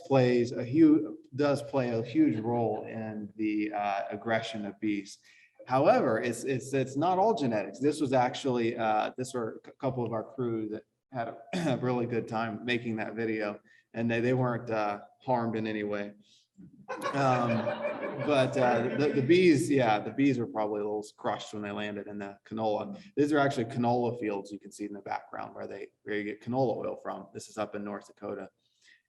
does play a huge role in the aggression of bees. However, it's not all genetics. This was actually this were a couple of our crew that had a really good time making that video, and they weren't harmed in any way. But the bees, the bees were probably a little crushed when they landed in the canola. These are actually canola fields you can see in the background where you get canola oil from. This is up in North Dakota.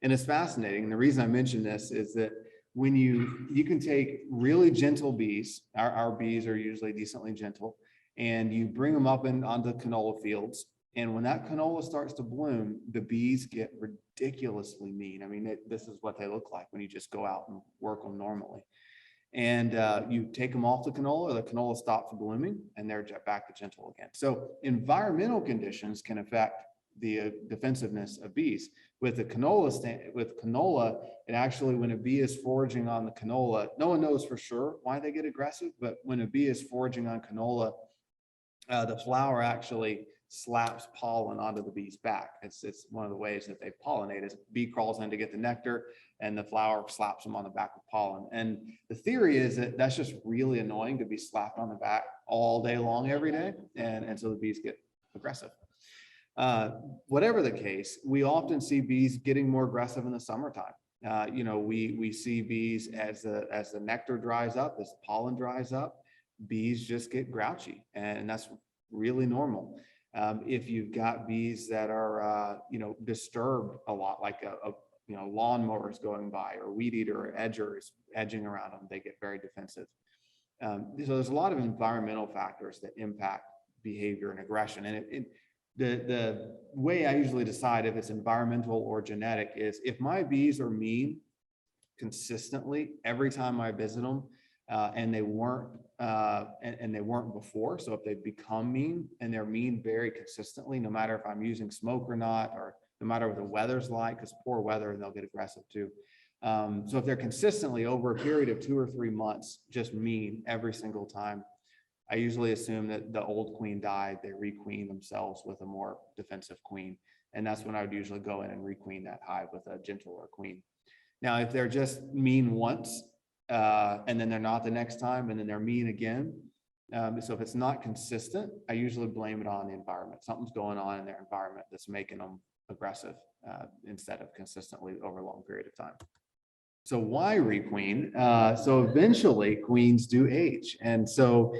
And it's fascinating. And the reason I mention this is that when you can take really gentle bees, our bees are usually decently gentle, and you bring them up onto canola fields. And when that canola starts to bloom, the bees get ridiculously mean. I mean, this is what they look like when you just go out and work them normally. and you take them off the canola stops blooming, and they're back to gentle again. So environmental conditions can affect the defensiveness of bees. With canola, it actually, when a bee is foraging on the canola, no one knows for sure why they get aggressive, but when a bee is foraging on canola, the flower actually slaps pollen onto the bee's back. It's one of the ways that they pollinate is bee crawls in to get the nectar, and the flower slaps them on the back with pollen. And the theory is that that's just really annoying to be slapped on the back all day long every day, and so the bees get aggressive. Whatever the case, we often see bees getting more aggressive in the summertime. We see bees as the nectar dries up, as the pollen dries up, bees just get grouchy, and that's really normal. If you've got bees that are disturbed a lot, like a lawnmower is going by, or weed eater or edger is edging around them, they get very defensive. So there's a lot of environmental factors that impact behavior and aggression, and the way I usually decide if it's environmental or genetic is if my bees are mean consistently every time I visit them, and they weren't before. So if they become mean and they're mean very consistently, no matter if I'm using smoke or not, or no matter what the weather's like, because poor weather, they'll get aggressive too. So if they're consistently over a period of 2 or 3 months, just mean every single time, I usually assume that the old queen died, they requeen themselves with a more defensive queen. And that's when I would usually go in and requeen that hive with a gentler queen. Now, if they're just mean once, and then they're not the next time, and then they're mean again. So if it's not consistent, I usually blame it on the environment. Something's going on in their environment that's making them aggressive instead of consistently over a long period of time. So why requeen? So eventually queens do age. And so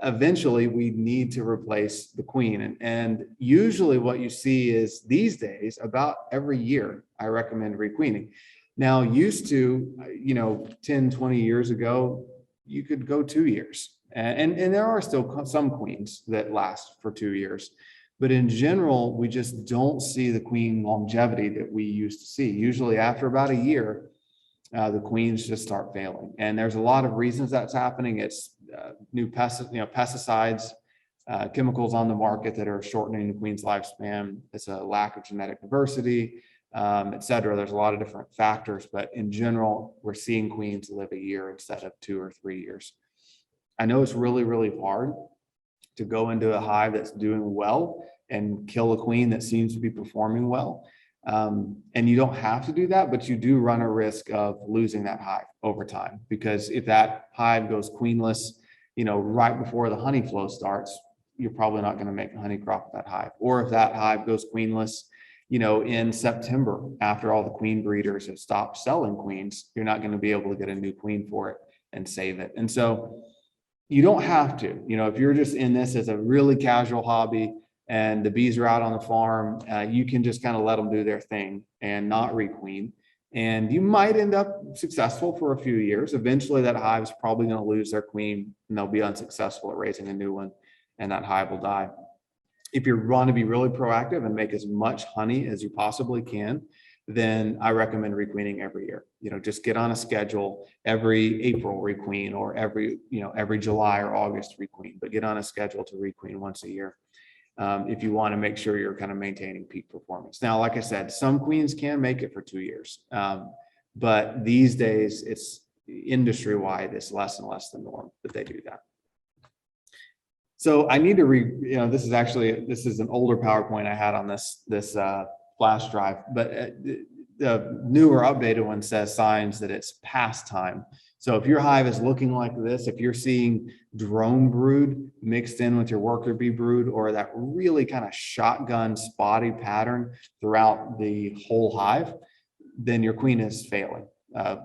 eventually we need to replace the queen. And usually what you see is these days, about every year, I recommend requeening. Now, used to, 10, 20 years ago, you could go 2 years. And there are still some queens that last for 2 years. But in general, we just don't see the queen longevity that we used to see. Usually after about a year, the queens just start failing. And there's a lot of reasons that's happening. It's new pesticides, chemicals on the market that are shortening the queen's lifespan. It's a lack of genetic diversity, et cetera. There's a lot of different factors, but in general, we're seeing queens live a year instead of 2 or 3 years. I know it's really, really hard to go into a hive that's doing well and kill a queen that seems to be performing well. And you don't have to do that, but you do run a risk of losing that hive over time, because if that hive goes queenless, right before the honey flow starts, you're probably not going to make a honey crop with that hive. Or if that hive goes queenless, in September, after all the queen breeders have stopped selling queens, you're not going to be able to get a new queen for it and save it. And so you don't have to, if you're just in this as a really casual hobby and the bees are out on the farm, you can just kind of let them do their thing and not requeen. And you might end up successful for a few years. Eventually that hive is probably going to lose their queen and they'll be unsuccessful at raising a new one, and that hive will die. If you want to be really proactive and make as much honey as you possibly can, then I recommend requeening every year. Just get on a schedule, every April requeen, or every July or August requeen, but get on a schedule to requeen once a year. If you want to make sure you're kind of maintaining peak performance. Now, like I said, some queens can make it for 2 years, but these days it's industry-wide, it's less and less the norm that they do that. So I need to this is an older PowerPoint I had on this flash drive, but the newer updated one says signs that it's past time. So if your hive is looking like this, if you're seeing drone brood mixed in with your worker bee brood, or that really kind of shotgun spotty pattern throughout the whole hive, then your queen is failing,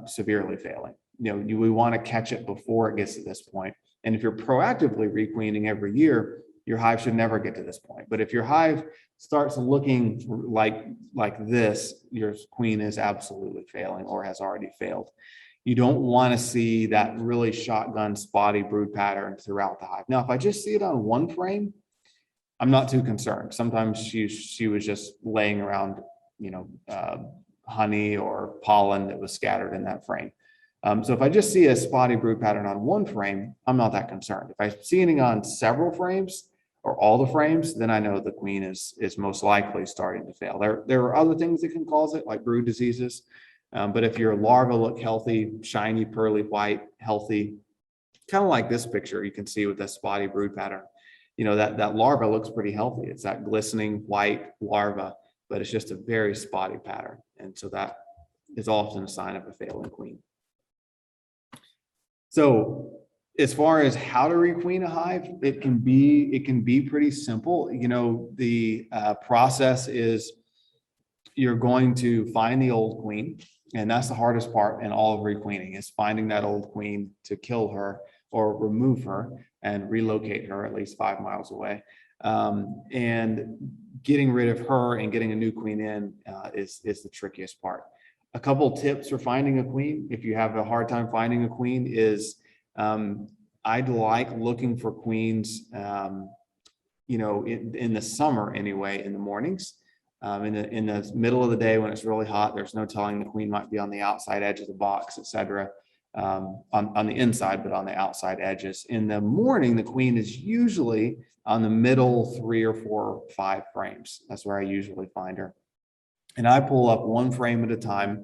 severely failing. We want to catch it before it gets to this point. And if you're proactively requeening every year, your hive should never get to this point. But if your hive starts looking like this, your queen is absolutely failing or has already failed. You don't want to see that really shotgun spotty brood pattern throughout the hive. Now, if I just see it on one frame, I'm not too concerned. Sometimes she was just laying around, honey or pollen that was scattered in that frame. So if I just see a spotty brood pattern on one frame, I'm not that concerned. If I see anything on several frames or all the frames, then I know the queen is most likely starting to fail. There are other things that can cause it, like brood diseases. But if your larvae look healthy, shiny, pearly white, healthy, kind of like this picture you can see with that spotty brood pattern, that larva looks pretty healthy. It's that glistening white larva, but it's just a very spotty pattern. And so that is often a sign of a failing queen. So as far as how to requeen a hive, it can be pretty simple. The process is you're going to find the old queen, and that's the hardest part in all of requeening, is finding that old queen to kill her or remove her and relocate her at least 5 miles away. And getting rid of her and getting a new queen in is the trickiest part. A couple tips for finding a queen, if you have a hard time finding a queen, is I'd like looking for queens, in the summer anyway, in the mornings. In the middle of the day when it's really hot, there's no telling, the queen might be on the outside edge of the box, etc. On the inside, but on the outside edges. In the morning, the queen is usually on the middle 3 or 4 or 5 frames. That's where I usually find her. And I pull up one frame at a time.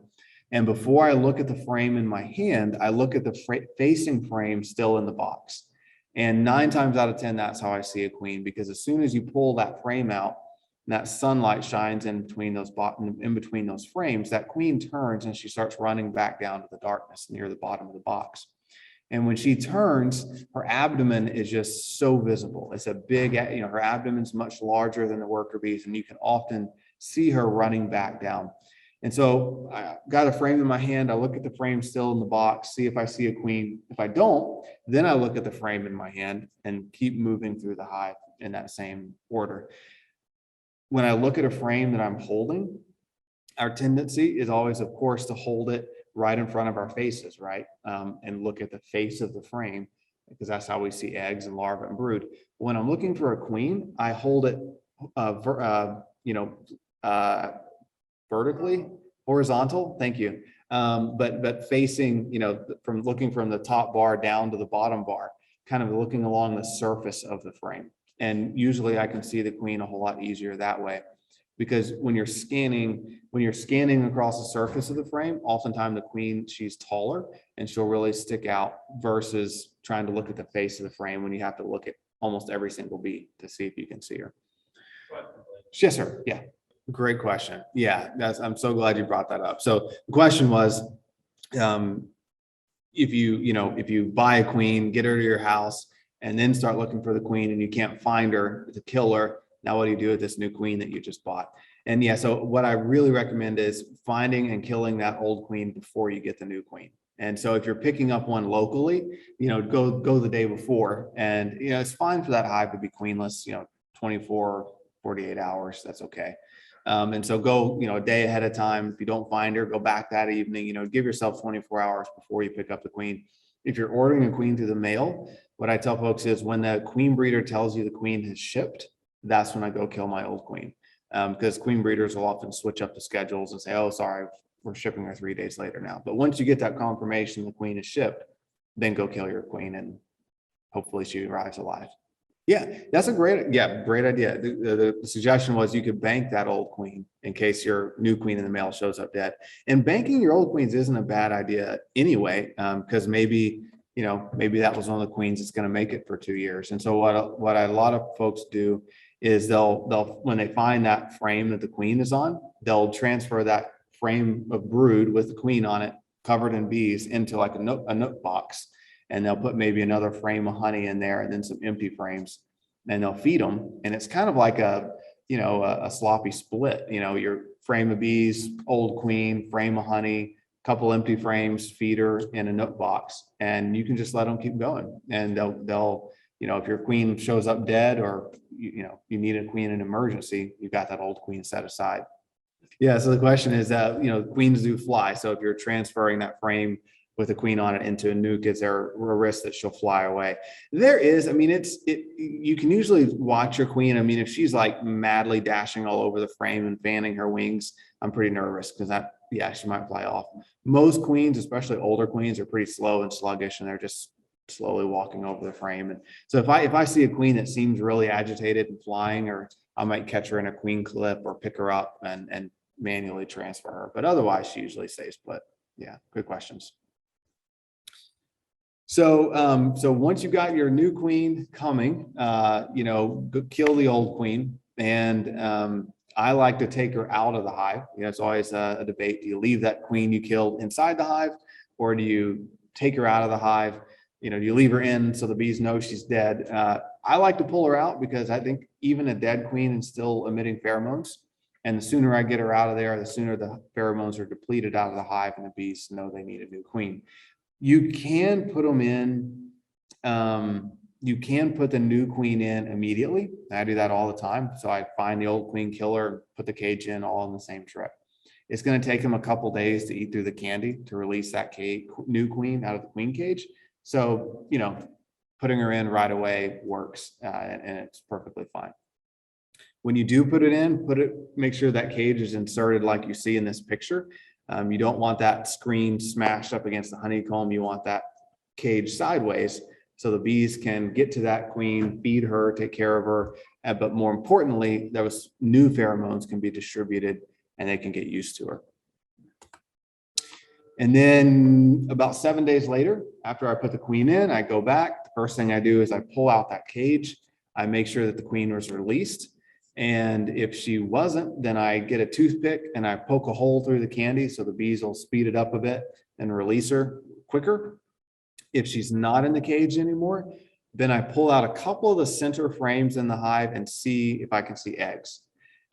And before I look at the frame in my hand, I look at the facing frame still in the box. And 9 times out of 10, that's how I see a queen, because as soon as you pull that frame out, and that sunlight shines in between those frames, that queen turns and she starts running back down to the darkness near the bottom of the box. And when she turns, her abdomen is just so visible. It's a big, her abdomen's much larger than the worker bees, and you can often see her running back down. And so I got a frame in my hand. I look at the frame still in the box, see if I see a queen. If I don't, then I look at the frame in my hand and keep moving through the hive in that same order. When I look at a frame that I'm holding, our tendency is always, of course, to hold it right in front of our faces, right? And look at the face of the frame, because that's how we see eggs and larvae and brood. When I'm looking for a queen, I hold it, vertically, horizontal, thank you. But facing, from looking from the top bar down to the bottom bar, kind of looking along the surface of the frame. And usually I can see the queen a whole lot easier that way, because when you're scanning across the surface of the frame, oftentimes the queen, she's taller and she'll really stick out, versus trying to look at the face of the frame when you have to look at almost every single bee to see if you can see her. Yes, sir. Yeah. Great question. Yeah, I'm so glad you brought that up. So the question was, if you buy a queen, get her to your house, and then start looking for the queen and you can't find her to kill her, now what do you do with this new queen that you just bought? And yeah, so what I really recommend is finding and killing that old queen before you get the new queen. And so if you're picking up one locally, go the day before, and it's fine for that hive to be queenless, 24, 48 hours, that's okay. And so go, a day ahead of time. If you don't find her, go back that evening, give yourself 24 hours before you pick up the queen. If you're ordering a queen through the mail, what I tell folks is when the queen breeder tells you the queen has shipped, that's when I go kill my old queen. Because queen breeders will often switch up the schedules and say, oh, sorry, we're shipping her 3 days later now. But once you get that confirmation the queen is shipped, then go kill your queen and hopefully she arrives alive. Yeah, that's a great idea. The suggestion was you could bank that old queen in case your new queen in the mail shows up dead. And banking your old queens isn't a bad idea anyway, because maybe that was one of the queens that's going to make it for 2 years. And so what a lot of folks do is they'll when they find that frame that the queen is on, they'll transfer that frame of brood with the queen on it, covered in bees, into like a note box. And they'll put maybe another frame of honey in there and then some empty frames, and they'll feed them. And it's kind of like a sloppy split, your frame of bees, old queen, frame of honey, couple empty frames, feeder in a note box, and you can just let them keep going. And they'll if your queen shows up dead, or, you need a queen in emergency, you've got that old queen set aside. Yeah. So the question is, queens do fly. So if you're transferring that frame with a queen on it into a nuke, is there a risk that she'll fly away? There is. I mean, you can usually watch your queen. I mean, if she's like madly dashing all over the frame and fanning her wings, I'm pretty nervous because she might fly off. Most queens, especially older queens, are pretty slow and sluggish, and they're just slowly walking over the frame. And so if I see a queen that seems really agitated and flying, or I might catch her in a queen clip or pick her up and manually transfer her. But otherwise, she usually stays put. Yeah, good questions. So, so once you got your new queen coming, kill the old queen. And I like to take her out of the hive. It's always a debate. Do you leave that queen you killed inside the hive, or do you take her out of the hive? Do you leave her in so the bees know she's dead? I like to pull her out because I think even a dead queen is still emitting pheromones. And the sooner I get her out of there, the sooner the pheromones are depleted out of the hive and the bees know they need a new queen. You can put them in, you can put the new queen in immediately. I do that all the time. So I find the old queen killer, put the cage in all in the same trip. It's going to take them a couple days to eat through the candy to release that new queen out of the queen cage. So, putting her in right away works, and it's perfectly fine. When you do put it in, make sure that cage is inserted like you see in this picture. You don't want that screen smashed up against the honeycomb. You want that cage sideways so the bees can get to that queen, feed her, take care of her. But more importantly, those new pheromones can be distributed and they can get used to her. And then about 7 days later, after I put the queen in, I go back. The first thing I do is I pull out that cage. I make sure that the queen was released. And if she wasn't, then I get a toothpick and I poke a hole through the candy so the bees will speed it up a bit and release her quicker. If she's not in the cage anymore, then I pull out a couple of the center frames in the hive and see if I can see eggs.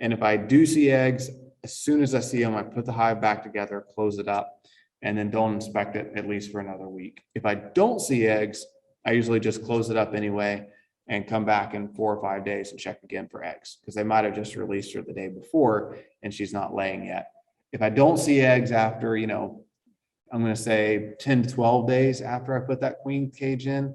And if I do see eggs, as soon as I see them, I put the hive back together, close it up, and then don't inspect it at least for another week. If I don't see eggs, I usually just close it up anyway and come back in 4 or 5 days and check again for eggs, because they might have just released her the day before and she's not laying yet. If I don't see eggs after, I'm going to say 10 to 12 days after I put that queen cage in,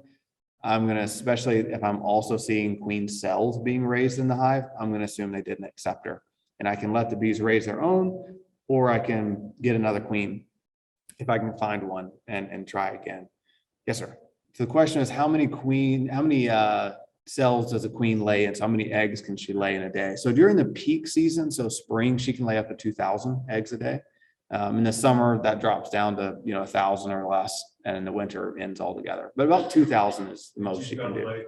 I'm going to, especially if I'm also seeing queen cells being raised in the hive, I'm going to assume they didn't accept her. And I can let the bees raise their own, or I can get another queen if I can find one and try again. Yes, sir. So the question is, how many cells does a queen lay in? So how many eggs can she lay in a day? So during the peak season, so spring, she can lay up to 2,000 eggs a day. In the summer, that drops down to 1,000 or less, and in the winter ends altogether. But about 2,000 is the most she can do.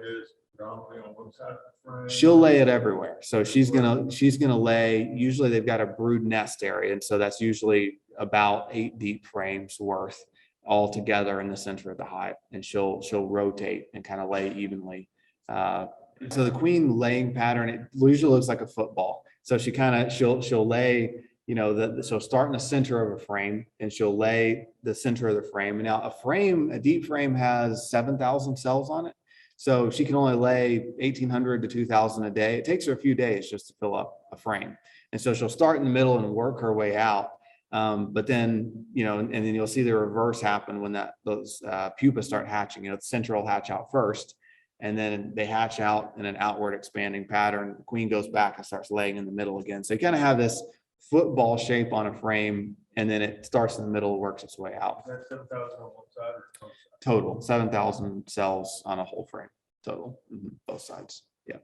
She'll lay it everywhere. So she's gonna lay. Usually they've got a brood nest area, and so that's usually about 8 deep frames worth all together in the center of the hive, and she'll rotate and kind of lay evenly. So the queen laying pattern, it usually looks like a football. So she'll lay, she'll start in the center of a frame and she'll lay the center of the frame. And now a deep frame has 7,000 cells on it. So she can only lay 1,800 to 2,000 a day. It takes her a few days just to fill up a frame. And so she'll start in the middle and work her way out. But then, and then you'll see the reverse happen when those pupas start hatching. The center will hatch out first, and then they hatch out in an outward expanding pattern. The queen goes back and starts laying in the middle again. So you kind of have this football shape on a frame, and then it starts in the middle, works its way out. That's 7,000 on one side or Total 7,000 cells on a whole frame total, both sides. Yeah,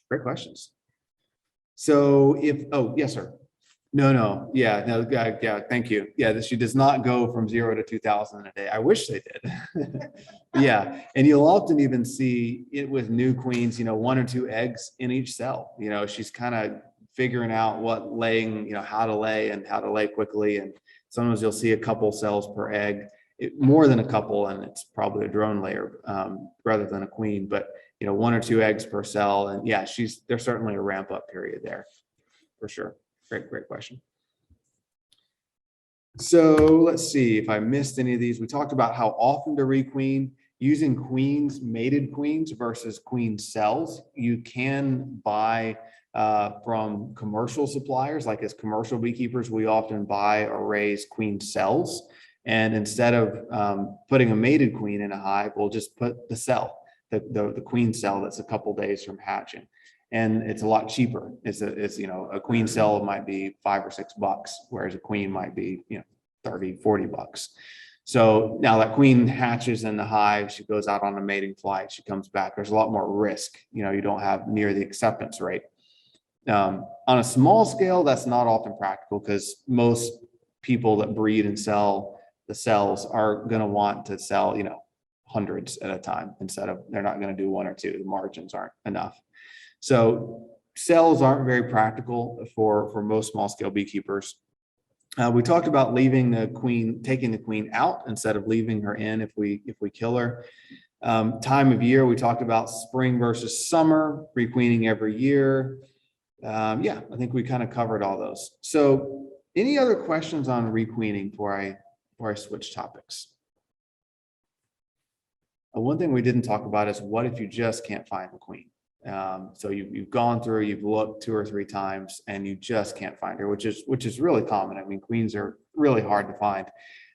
great questions. So yes, sir. Yeah, thank you. Yeah, she does not go from 0 to 2,000 a day. I wish they did. Yeah, and you'll often even see it with new queens, 1 or 2 eggs in each cell. She's kind of figuring out what laying, how to lay and how to lay quickly. And sometimes you'll see a couple cells per egg, more than a couple, and it's probably a drone layer rather than a queen, but 1 or 2 eggs per cell. And yeah, there's certainly a ramp up period there for sure. Great question. So let's see if I missed any of these. We talked about how often to requeen, using mated queens versus queen cells. You can buy from commercial suppliers, like as commercial beekeepers, we often buy or raise queen cells. And instead of putting a mated queen in a hive, we'll just put the cell, the queen cell that's a couple days from hatching. And it's a lot cheaper. It's a queen cell might be $5 or $6, whereas a queen might be, 30, $40. So now that queen hatches in the hive, she goes out on a mating flight, she comes back. There's a lot more risk. You don't have near the acceptance rate. On a small scale, that's not often practical because most people that breed and sell the cells are going to want to sell, hundreds at a time they're not going to do one or two. The margins aren't enough. So cells aren't very practical for most small scale beekeepers. We talked about taking the queen out instead of leaving her in if we kill her. Time of year, we talked about spring versus summer, requeening every year. I think we kind of covered all those. So any other questions on requeening before I switch topics? One thing we didn't talk about is what if you just can't find the queen? So you've gone through, you've looked 2 or 3 times and you just can't find her, which is really common. I mean, queens are really hard to find.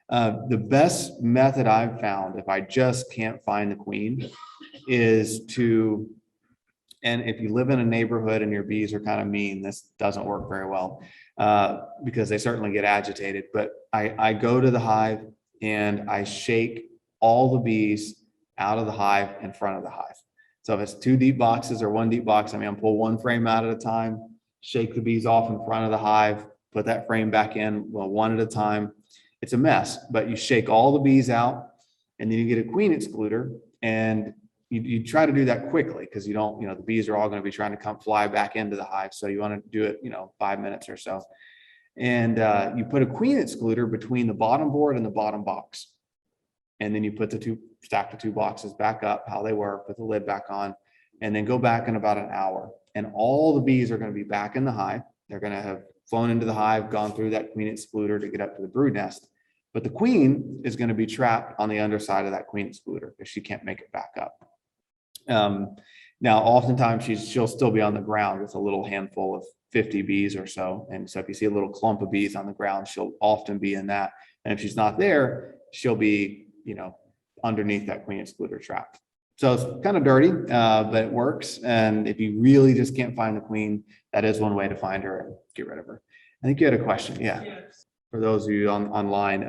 The best method I've found, if I just can't find the queen, is to, and if you live in a neighborhood and your bees are kind of mean, this doesn't work very well because they certainly get agitated. But I go to the hive and I shake all the bees out of the hive in front of the hive. So if it's 2 deep boxes or 1 deep box, I'll pull 1 frame out at a time, shake the bees off in front of the hive, put that frame back in, well, 1 at a time. It's a mess, but you shake all the bees out and then you get a queen excluder, and you try to do that quickly because you don't, the bees are all going to be trying to fly back into the hive. So you want to do it, 5 minutes or so. And you put a queen excluder between the bottom board and the bottom box. And then you stack the 2 boxes back up how they were, put the lid back on, and then go back in about an hour. And all the bees are going to be back in the hive. They're going to have flown into the hive, gone through that queen excluder to get up to the brood nest. But the queen is going to be trapped on the underside of that queen excluder because she can't make it back up. Now, oftentimes she'll still be on the ground with a little handful of 50 bees or so. And so if you see a little clump of bees on the ground, she'll often be in that. And if she's not there, she'll be, underneath that queen excluder trap. So it's kind of dirty, but it works. And if you really just can't find the queen, that is one way to find her and get rid of her. I think you had a question. Yeah. Yes. For those of you online,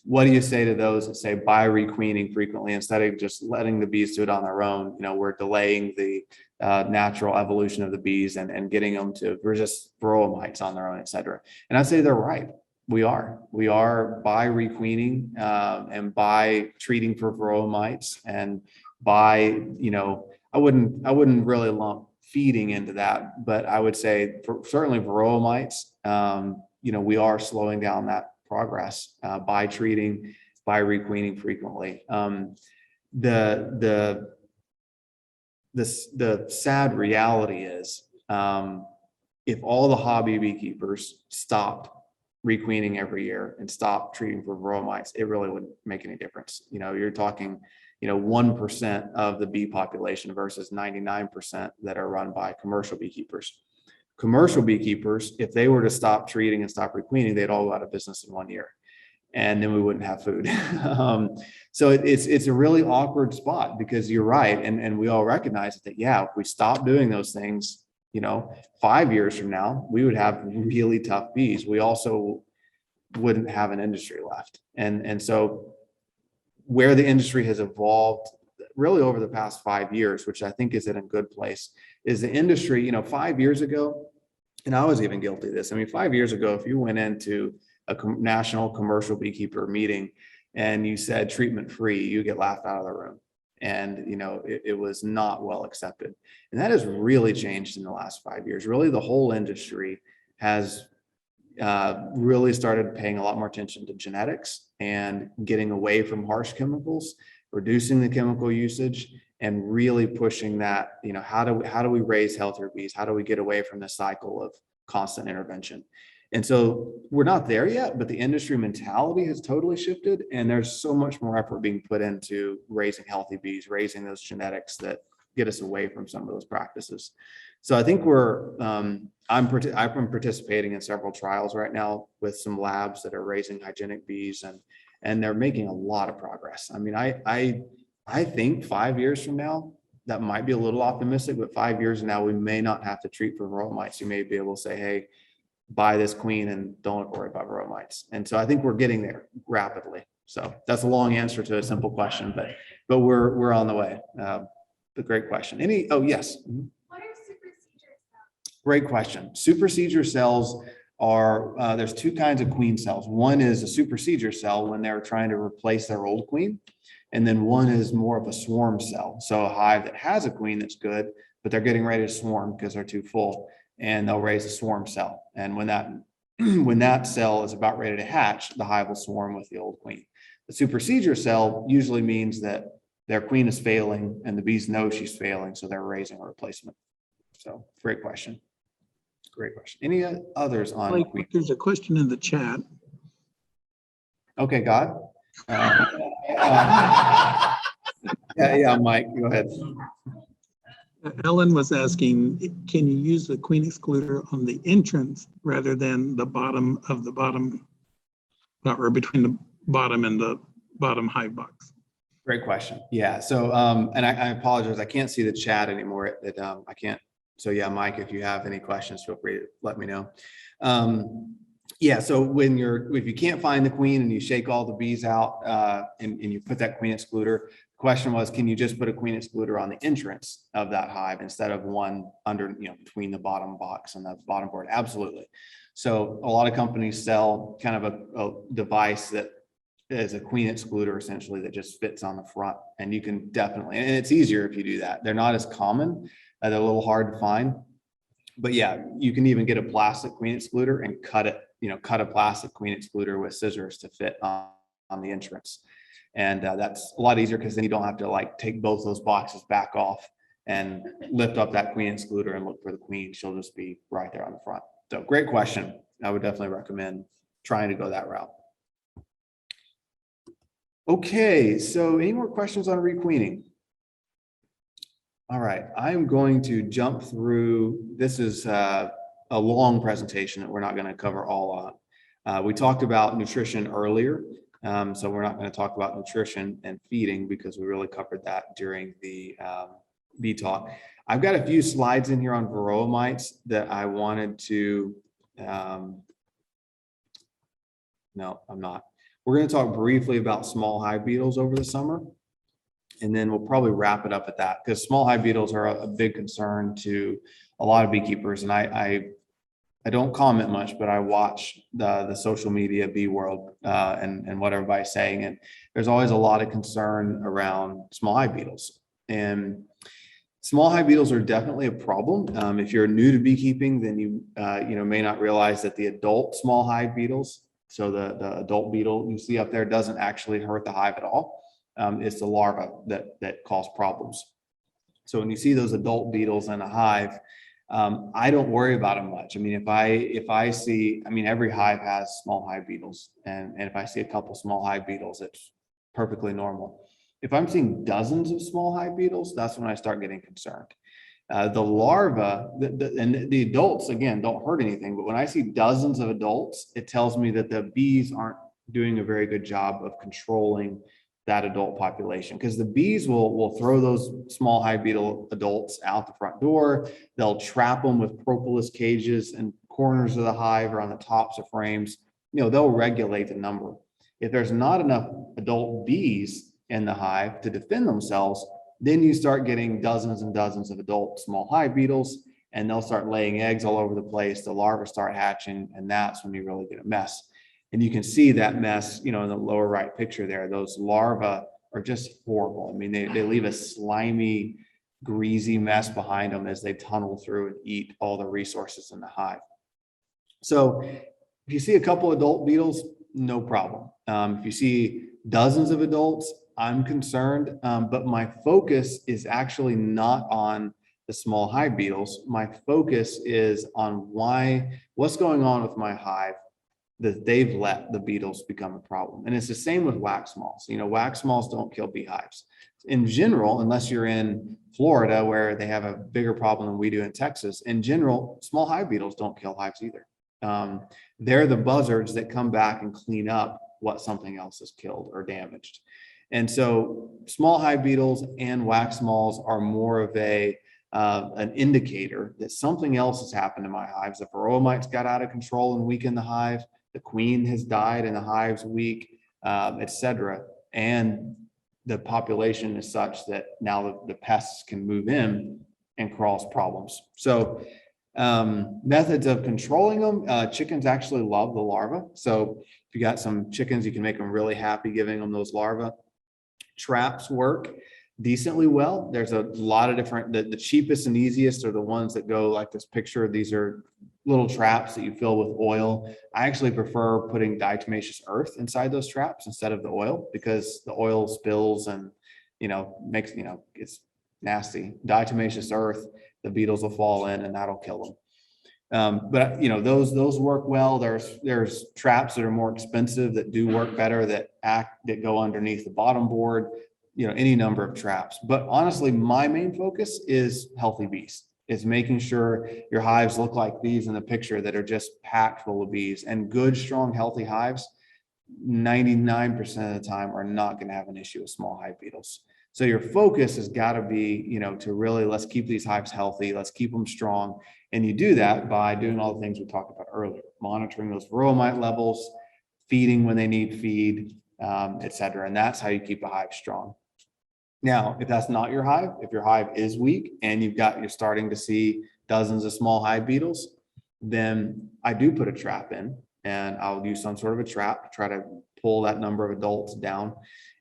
what do you say to those that say buy requeening frequently instead of just letting the bees do it on their own? We're delaying the natural evolution of the bees and getting them to resist varroa mites on their own, et cetera. And I'd say they're right. We are by requeening and by treating for varroa mites and by, I wouldn't really lump feeding into that, but I would say certainly varroa mites, we are slowing down that progress by treating, by requeening frequently. The sad reality is if all the hobby beekeepers stopped requeening every year and stop treating for varroa mites, it really wouldn't make any difference. You're talking, 1% of the bee population versus 99% that are run by commercial beekeepers. Commercial beekeepers, if they were to stop treating and stop requeening, they'd all go out of business in 1 year. And then we wouldn't have food. So it's a really awkward spot because you're right. And we all recognize that, if we stop doing those things, 5 years from now, we would have really tough bees. We also wouldn't have an industry left. And so where the industry has evolved really over the past 5 years, which I think is in a good place, is the industry, 5 years ago, and I was even guilty of this. 5 years ago, if you went into a national commercial beekeeper meeting and you said treatment free, you get laughed out of the room. And, it was not well accepted. And that has really changed in the last 5 years. Really, the whole industry has really started paying a lot more attention to genetics and getting away from harsh chemicals, reducing the chemical usage, and really pushing that, how do we raise healthier bees? How do we get away from the cycle of constant intervention? And so we're not there yet, but the industry mentality has totally shifted. And there's so much more effort being put into raising healthy bees, raising those genetics that get us away from some of those practices. So I think I'm participating in several trials right now with some labs that are raising hygienic bees, and they're making a lot of progress. I mean, I think 5 years from now, that might be a little optimistic, but 5 years from now, we may not have to treat for varroa mites. You may be able to say, hey, buy this queen and don't worry about varroa mites. And so I think we're getting there rapidly. So that's a long answer to a simple question, but we're on the way. But great question. Oh, yes. What are supersedure cells? Great question. Supersedure cells are, there's two kinds of queen cells. One is a supersedure cell when they're trying to replace their old queen. And then one is more of a swarm cell. So a hive that has a queen that's good, but they're getting ready to swarm because they're too full, and they'll raise a swarm cell. And when that cell is about ready to hatch, the hive will swarm with the old queen. The supersedure cell usually means that their queen is failing and the bees know she's failing, so they're raising a replacement. So great question. Great question. Any others on Like, queen? there's a question in the chat. Okay, God. Yeah, Mike, go ahead. Ellen was asking, can you use the queen excluder on the entrance rather than the bottom of the bottom, or between the bottom and the bottom hive box? Great question. Yeah. So, and I apologize. I can't see the chat anymore. I can't. So yeah, Mike, if you have any questions, feel free to let me know. Yeah. So if you can't find the queen and you shake all the bees out and you put that queen excluder, the question was, can you just put a queen excluder on the entrance of that hive instead of one under, between the bottom box and the bottom board? Absolutely. So a lot of companies sell kind of a device that is a queen excluder essentially that just fits on the front, and you can definitely, and it's easier if you do that. They're not as common, they're a little hard to find, but yeah, you can even get a plastic queen excluder and cut it, cut a plastic queen excluder with scissors to fit on the entrance. And that's a lot easier because then you don't have to take both those boxes back off and lift up that queen excluder and look for the queen. She'll just be right there on the front. So great question. I would definitely recommend trying to go that route. Okay, so any more questions on requeening? All right, I'm going to jump through. This is a long presentation that we're not going to cover all on. We talked about nutrition earlier, so we're not going to talk about nutrition and feeding because we really covered that during the bee talk. I've got a few slides in here on varroa mites that I wanted to, no, I'm not. We're going to talk briefly about small hive beetles over the summer, and then we'll probably wrap it up at that because small hive beetles are a big concern to a lot of beekeepers. And I don't comment much, but I watch the social media bee world and what everybody's saying. And there's always a lot of concern around small hive beetles. And small hive beetles are definitely a problem. If you're new to beekeeping, then you may not realize that the adult small hive beetles, so the adult beetle you see up there, doesn't actually hurt the hive at all. It's the larvae that cause problems. So when you see those adult beetles in a hive, I don't worry about them much. I mean, if I see, every hive has small hive beetles, and if I see a couple small hive beetles, it's perfectly normal. If I'm seeing dozens of small hive beetles, that's when I start getting concerned. The larvae and the adults, again, don't hurt anything, but when I see dozens of adults, it tells me that the bees aren't doing a very good job of controlling that adult population, because the bees will throw those small hive beetle adults out the front door. They'll trap them with propolis cages and corners of the hive or on the tops of frames. They'll regulate the number. If there's not enough adult bees in the hive to defend themselves, then you start getting dozens and dozens of adult small hive beetles, and they'll start laying eggs all over the place. The larvae start hatching, and that's when you really get a mess. And you can see that mess, in the lower right picture there. Those larvae are just horrible. They leave a slimy, greasy mess behind them as they tunnel through and eat all the resources in the hive. So if you see a couple adult beetles, no problem. If you see dozens of adults, I'm concerned, but my focus is actually not on the small hive beetles. My focus is on what's going on with my hive that they've let the beetles become a problem. And it's the same with wax moths. Wax moths don't kill beehives. In general, unless you're in Florida where they have a bigger problem than we do in Texas, in general, small hive beetles don't kill hives either. They're the buzzards that come back and clean up what something else has killed or damaged. And so small hive beetles and wax moths are more of an indicator that something else has happened to my hives. The varroa mites got out of control and weakened the hive. The queen has died and the hive's weak, etc. And the population is such that now the pests can move in and cause problems. So methods of controlling them, chickens actually love the larvae. So if you got some chickens, you can make them really happy giving them those larvae. Traps work decently well. There's a lot of different, the cheapest and easiest are the ones that go like this picture. These are little traps that you fill with oil. I actually prefer putting diatomaceous earth inside those traps instead of the oil, because the oil spills and, makes, it's nasty. Diatomaceous earth, the beetles will fall in and that'll kill them. But those work well. There's traps that are more expensive that do work better, that go underneath the bottom board, any number of traps. But honestly, my main focus is healthy bees. Is making sure your hives look like these in the picture, that are just packed full of bees. And good, strong, healthy hives, 99% of the time, are not going to have an issue with small hive beetles. So your focus has got to be, to really, let's keep these hives healthy, let's keep them strong. And you do that by doing all the things we talked about earlier, monitoring those varroa mite levels, feeding when they need feed, etc. And that's how you keep a hive strong. Now, if that's not your hive, if your hive is weak and you're starting to see dozens of small hive beetles, then I do put a trap in, and I'll use some sort of a trap to try to pull that number of adults down.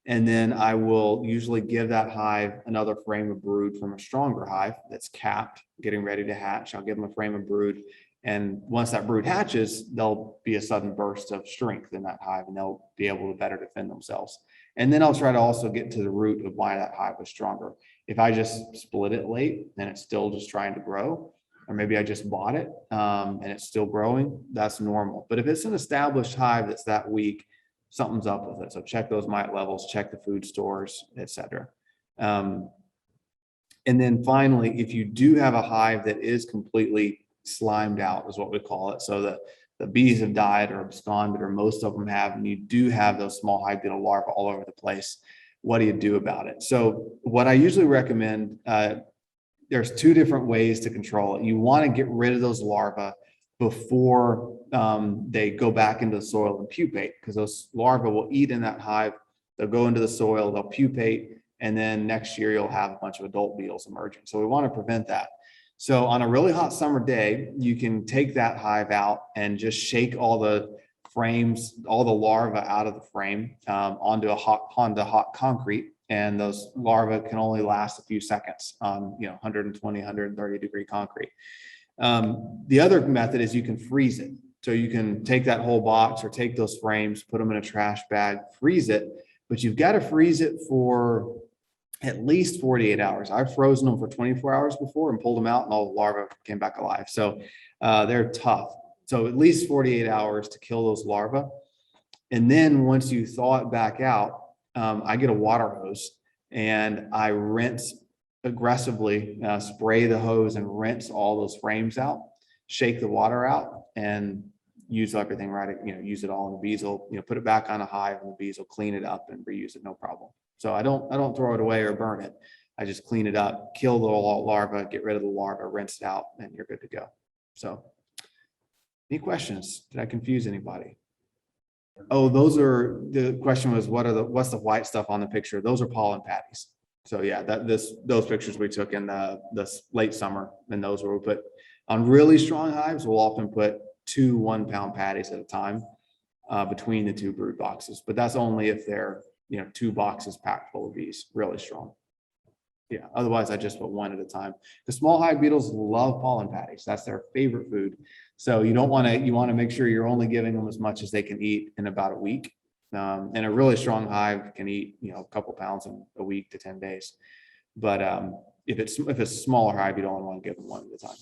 And then I will usually give that hive another frame of brood from a stronger hive that's capped, getting ready to hatch. I'll give them a frame of brood. And once that brood hatches, there'll be a sudden burst of strength in that hive and they'll be able to better defend themselves. And then I'll try to also get to the root of why that hive was stronger. If I just split it late, then it's still just trying to grow, or maybe I just bought it and it's still growing, that's normal. But if it's an established hive that's that weak, something's up with it. So check those mite levels, check the food stores, etc. And then finally, if you do have a hive that is completely slimed out, is what we call it. So the bees have died or absconded, or most of them have, and you do have those small hive beetle larvae all over the place. What do you do about it? So what I usually recommend, there's two different ways to control it. You want to get rid of those larvae before they go back into the soil and pupate, because those larvae will eat in that hive. They'll go into the soil, they'll pupate, and then next year you'll have a bunch of adult beetles emerging. So we want to prevent that. So on a really hot summer day, you can take that hive out and just shake all the frames, all the larvae out of the frame onto hot concrete. And those larvae can only last a few seconds on 120, 130 degree concrete. The other method is you can freeze it. So you can take that whole box or take those frames, put them in a trash bag, freeze it, but you've got to freeze it for at least 48 hours. I've frozen them for 24 hours before and pulled them out and all the larvae came back alive. So they're tough. So at least 48 hours to kill those larvae. And then once you thaw it back out, I get a water hose and I rinse aggressively, spray the hose and rinse all those frames out, shake the water out and use everything right. Use it all, and the bees will, put it back on a hive and the bees will clean it up and reuse it, no problem. So I don't throw it away or burn it. I just clean it up, kill the larva, get rid of the larva, rinse it out, and you're good to go. So any questions? Did I confuse anybody? Oh, the question was, what's the white stuff on the picture? Those are pollen patties. So yeah, those pictures we took in the late summer, and those were we put on really strong hives. We'll often put 2 1-pound patties at a time between the 2 brood boxes, but that's only if they're 2 boxes packed full of bees, really strong. Yeah, otherwise I just put 1 at a time. The small hive beetles love pollen patties. That's their favorite food. So you want to make sure you're only giving them as much as they can eat in about a week. And a really strong hive can eat, a couple pounds in a week to 10 days. But if it's a smaller hive, you don't want to give them 1 at a time.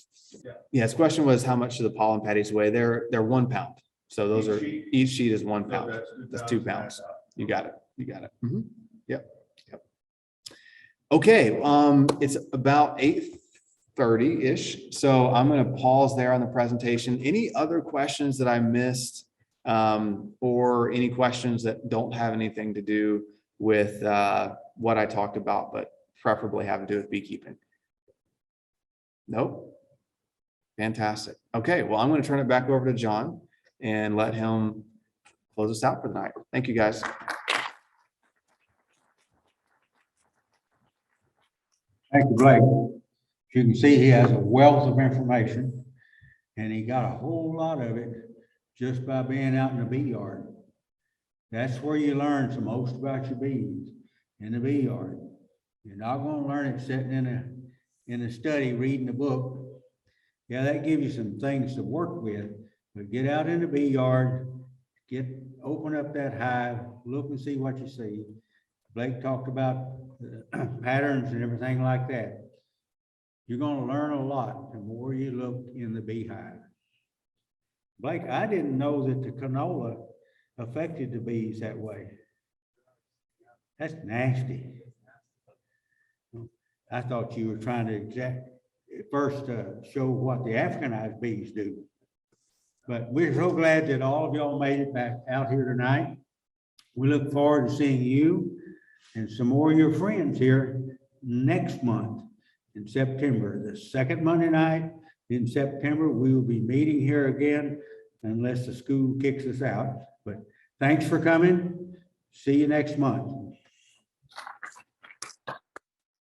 Yeah, his question was, how much do the pollen patties weigh? They're 1 pound. So those each sheet is 1 pound. That's 2 pounds. You got it. Mm-hmm. Yep. Okay, it's about 8:30-ish, so I'm gonna pause there on the presentation. Any other questions that I missed? Or any questions that don't have anything to do with what I talked about, but preferably have to do with beekeeping? Nope. Fantastic. Okay, well, I'm gonna turn it back over to John and let him close us out for the night. Thank you, guys. Thank you, Blake. As you can see, he has a wealth of information, and he got a whole lot of it just by being out in the bee yard. That's where you learn the most about your bees, in the bee yard. You're not gonna learn it sitting in a study, reading a book. Yeah, that gives you some things to work with, but get out in the bee yard, open up that hive, look and see what you see. Blake talked about patterns and everything like that. You're gonna learn a lot the more you look in the beehive. Blake, I didn't know that the canola affected the bees that way. That's nasty. I thought you were trying to first show what the Africanized bees do. But we're so glad that all of y'all made it back out here tonight. We look forward to seeing you and some more of your friends here next month in September. The second Monday night in September, we will be meeting here again unless the school kicks us out. But thanks for coming. See you next month.